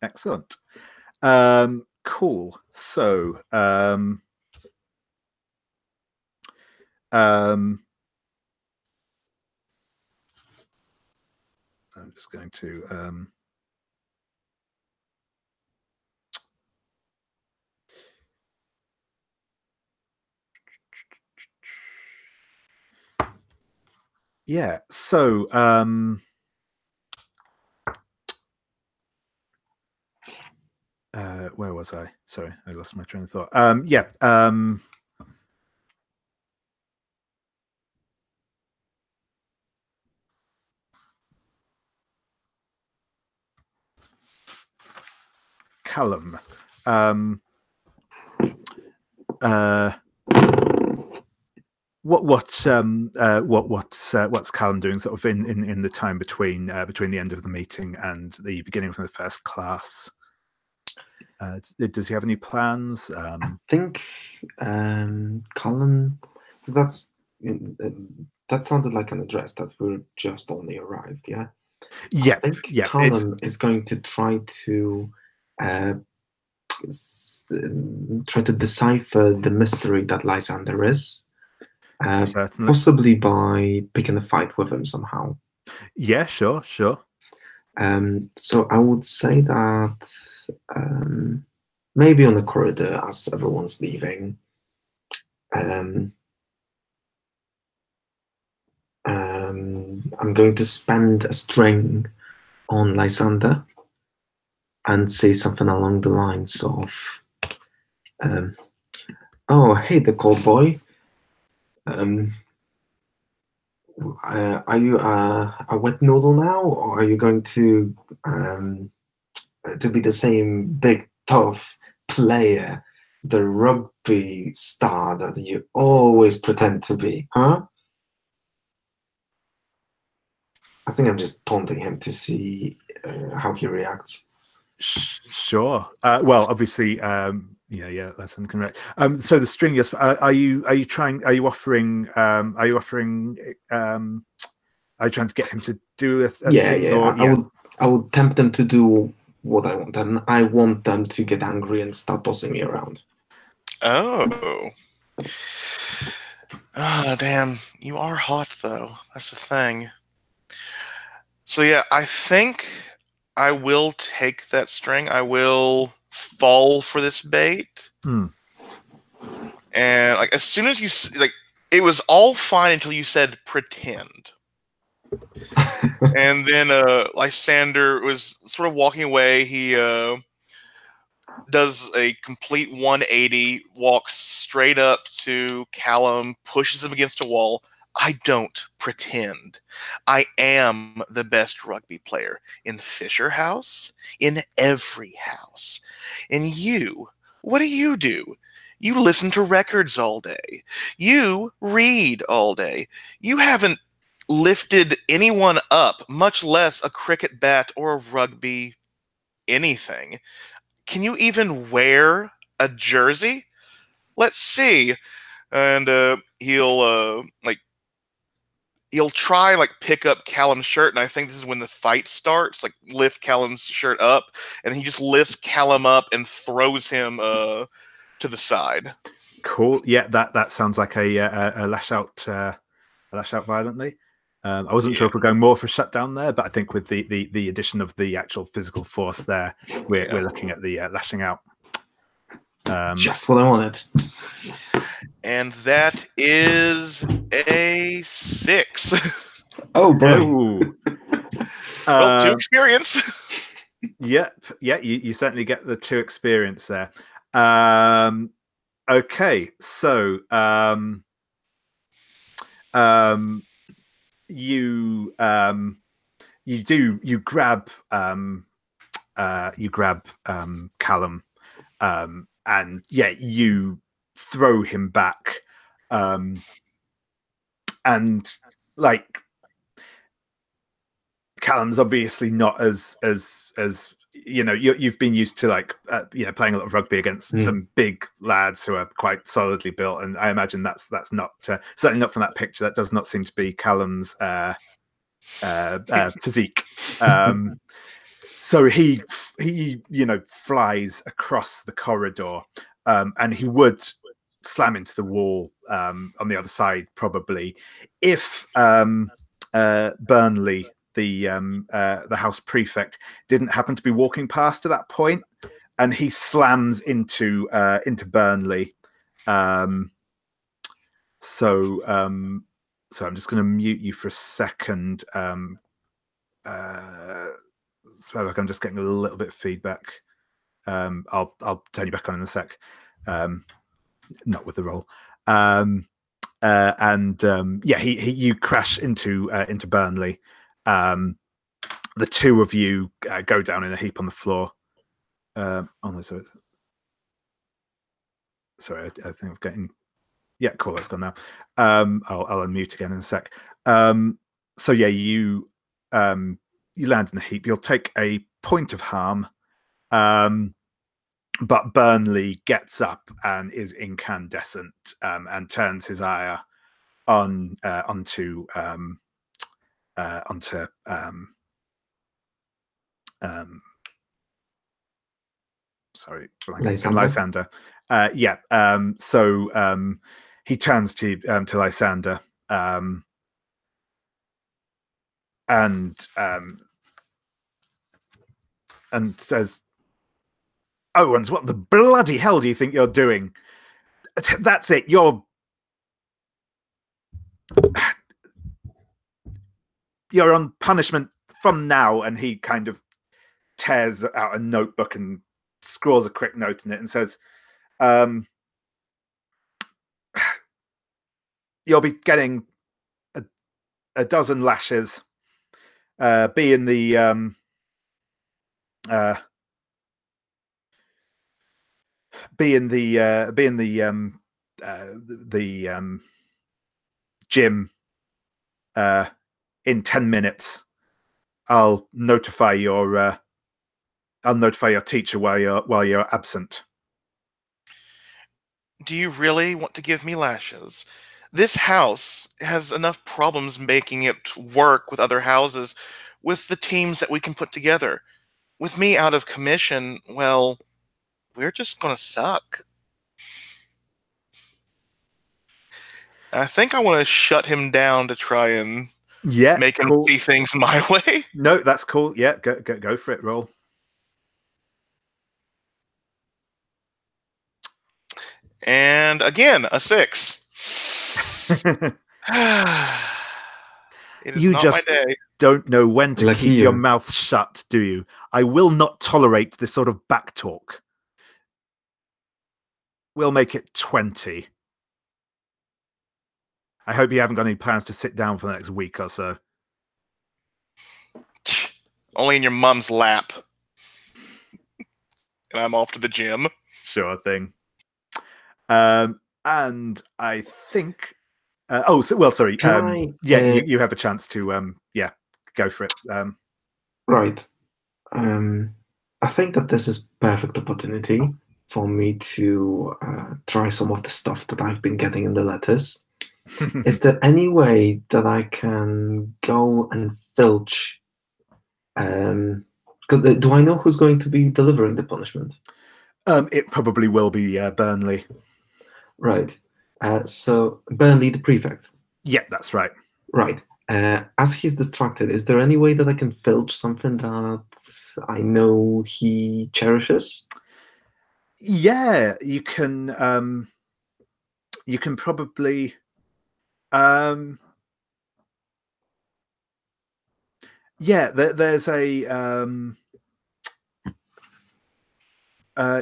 Excellent. Cool. So, I'm just going to yeah, so where was I? Sorry, I lost my train of thought. Callum. What's Callum doing sort of in the time between the end of the meeting and the beginning of the first class? Does he have any plans? I think Callum, because that sounded like an address that we're just only arrived. Yeah. Yeah. I think Callum is going to try to decipher the mystery that Lysander is. Certainly. Possibly by picking a fight with him somehow. Yeah, sure. So I would say that maybe on the corridor as everyone's leaving, I'm going to spend a string on Lysander and say something along the lines of, "Oh, hey, the cold boy. Are you a wet noodle now, or are you going to be the same big tough player, the rugby star that you always pretend to be, huh?" I think I'm just taunting him to see how he reacts. Sure. Well, obviously, yeah, that's incorrect. So the string, yes. Are you trying? Are you offering? Are you trying to get him to do a thing? Or, I would tempt them to do what I want, and I want them to get angry and start tossing me around. Oh. Ah, damn. You are hot, though. That's the thing. So, yeah, I think I will take that string. I will fall for this bait. Hmm. And, like, as soon as you... Like, it was all fine until you said pretend. And then Lysander was sort of walking away. He does a complete 180, walks straight up to Callum, pushes him against a wall. I don't pretend. I am the best rugby player in Fisher House, in every house. And you, what do? You listen to records all day. You read all day. You haven't lifted anyone up, much less a cricket bat or a rugby anything. Can you even wear a jersey? Let's see. And he'll try and pick up Callum's shirt, and I think this is when the fight starts. Like, lift Callum's shirt up, and he just lifts Callum up and throws him to the side. Cool. Yeah, that sounds like a lash out violently. I wasn't sure if we're going more for shutdown there, but I think with the addition of the actual physical force there, we're looking at the lashing out. Just what I wanted. And that is a 6. Oh, boy. Well, 2 experience. Yep. Yeah, you certainly get the 2 experience there. Okay, so you grab Callum, and you throw him back, and like Callum's obviously not as you've been used to playing a lot of rugby against some big lads who are quite solidly built, and I imagine that's not certainly not from that picture. That does not seem to be Callum's physique. So he flies across the corridor, and he would slam into the wall on the other side probably if Burnley, the house prefect, didn't happen to be walking past at that point, and he slams into Burnley. So I'm just going to mute you for a second. So I'm just getting a little bit of feedback. I'll turn you back on in a sec. Not with the roll. You crash into Burnley. The 2 of you go down in a heap on the floor. Sorry, I think I'm getting. Yeah, cool. That's gone now. I'll unmute again in a sec. You land in a heap. You'll take a point of harm. But Burnley gets up and is incandescent, and turns his ire onto Lysander. He turns to Lysander, and says, "Owens, what the bloody hell do you think you're doing? That's it. You're on punishment from now." And he kind of tears out a notebook and scrawls a quick note in it and says, "You'll be getting a dozen lashes. Be in the gym in 10 minutes. I'll notify your teacher while you're absent." Do you really want to give me lashes? This house has enough problems making it work with other houses, with the teams that we can put together. With me out of commission, well, we're just gonna suck. I think I want to shut him down to try and make him see things my way. No, that's cool. Yeah, go for it. Roll. And again, a 6. It is You not just my day. don't know when to Lucky keep you. your mouth shut, do you? I will not tolerate this sort of backtalk. We'll make it 20. I hope you haven't got any plans to sit down for the next week or so. Only in your mum's lap. And I'm off to the gym. Sure thing. And I think... sorry. You have a chance to... go for it. Right. I think that this is perfect opportunity for me to try some of the stuff that I've been getting in the letters. Is there any way that I can go and filch? Do I know who's going to be delivering the punishment? It probably will be Burnley. Right. So Burnley, the prefect. Yeah, that's right. Right. As he's distracted, is there any way that I can filch something that I know he cherishes? Yeah, you can. You can probably. There's a.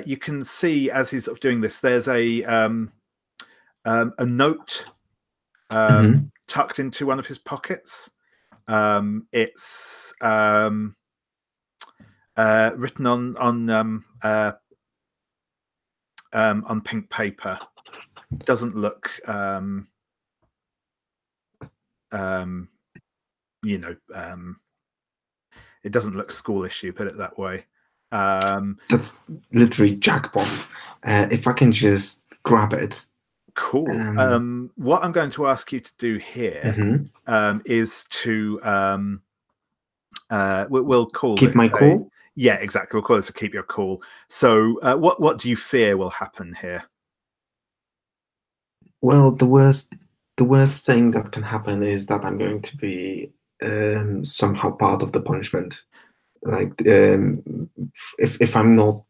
You can see as he's sort of doing this. There's a note tucked into one of his pockets. It's written on pink paper. Doesn't look it doesn't look schoolish, you put it that way. That's literally jackpot. If I can just grab it. Cool. What I'm going to ask you to do here is to we'll call keep it my cool. Yeah, exactly. We'll call it to keep your cool. So, what do you fear will happen here? Well, the worst thing that can happen is that I'm going to be somehow part of the punishment. Like, if I'm not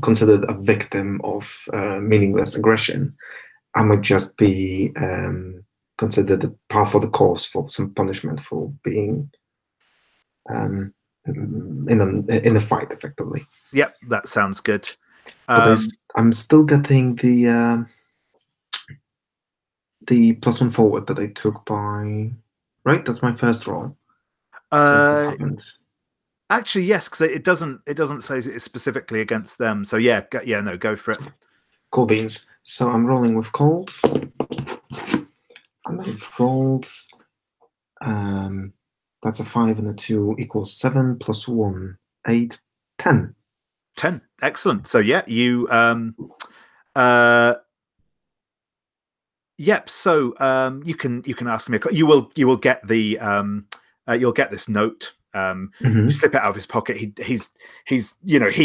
considered a victim of meaningless aggression, I might just be considered a part for the cause for some punishment for being in a fight, effectively. Yep, that sounds good. But I'm still getting the +1 forward that I took by. Right, that's my first roll. Actually, yes, because it doesn't say it's specifically against them. So go for it. Cool beans. So I'm rolling with cold, and I've rolled. That's a 5 and a 2 equals 7 + 1, 8, 10. 10. Excellent. So you yep. So you can ask me. You will get the you'll get this note. You slip it out of his pocket. He's he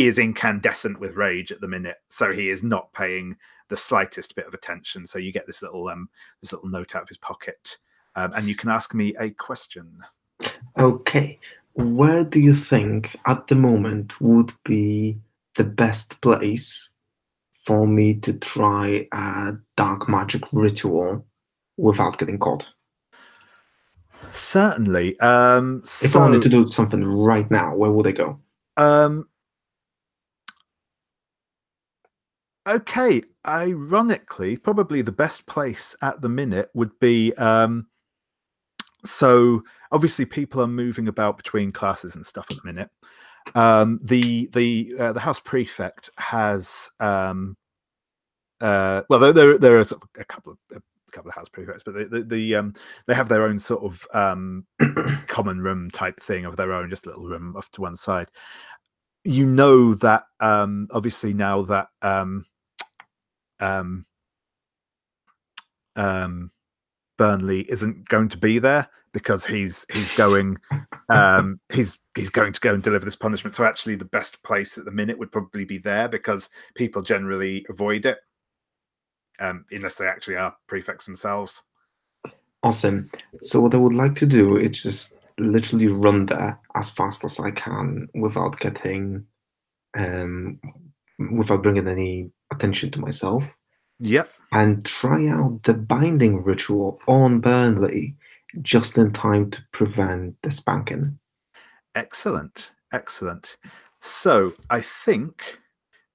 is incandescent with rage at the minute, so he is not paying the slightest bit of attention. So you get this little note out of his pocket, and you can ask me a question. Okay, where do you think at the moment would be the best place for me to try a dark magic ritual without getting caught? Certainly. If I wanted to do something right now, where would I go? Okay, ironically, probably the best place at the minute would be so obviously people are moving about between classes and stuff at the minute. The house prefect has well, there are sort of a couple of house prefects, but they have their own sort of common room type thing of their own, just a little room off to one side. You know that obviously now that Burnley isn't going to be there because he's going he's going to go and deliver this punishment. So actually the best place at the minute would probably be there, because people generally avoid it unless they actually are prefects themselves. Awesome. So what I would like to do is just literally run there as fast as I can without getting without bringing any attention to myself. Yep. And try out the binding ritual on Burnley just in time to prevent the spanking. Excellent. Excellent. So I think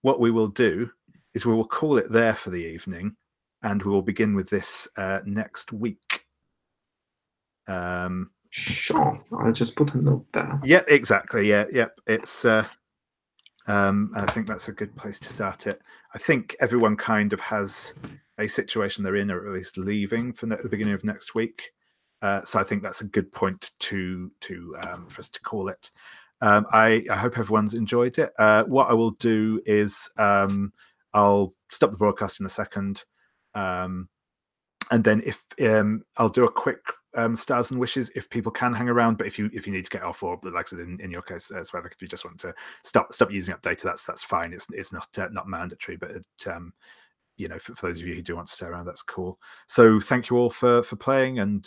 what we will do is we will call it there for the evening, and we will begin with this next week. Sure. I'll just put a note there. Yeah, exactly. Yeah, yep. It's I think that's a good place to start it. I think everyone kind of has a situation they're in, or at least leaving for the beginning of next week. So I think that's a good point to for us to call it. I hope everyone's enjoyed it. What I will do is I'll stop the broadcast in a second, and then if I'll do a quick stars and wishes if people can hang around. But if you need to get off, or like I said in your case, Swavik, if you just want to stop using Updata, that's fine. It's not mandatory, but you know, for those of you who do want to stay around, that's cool. So thank you all for playing, and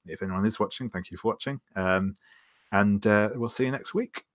if anyone is watching, thank you for watching. And we'll see you next week.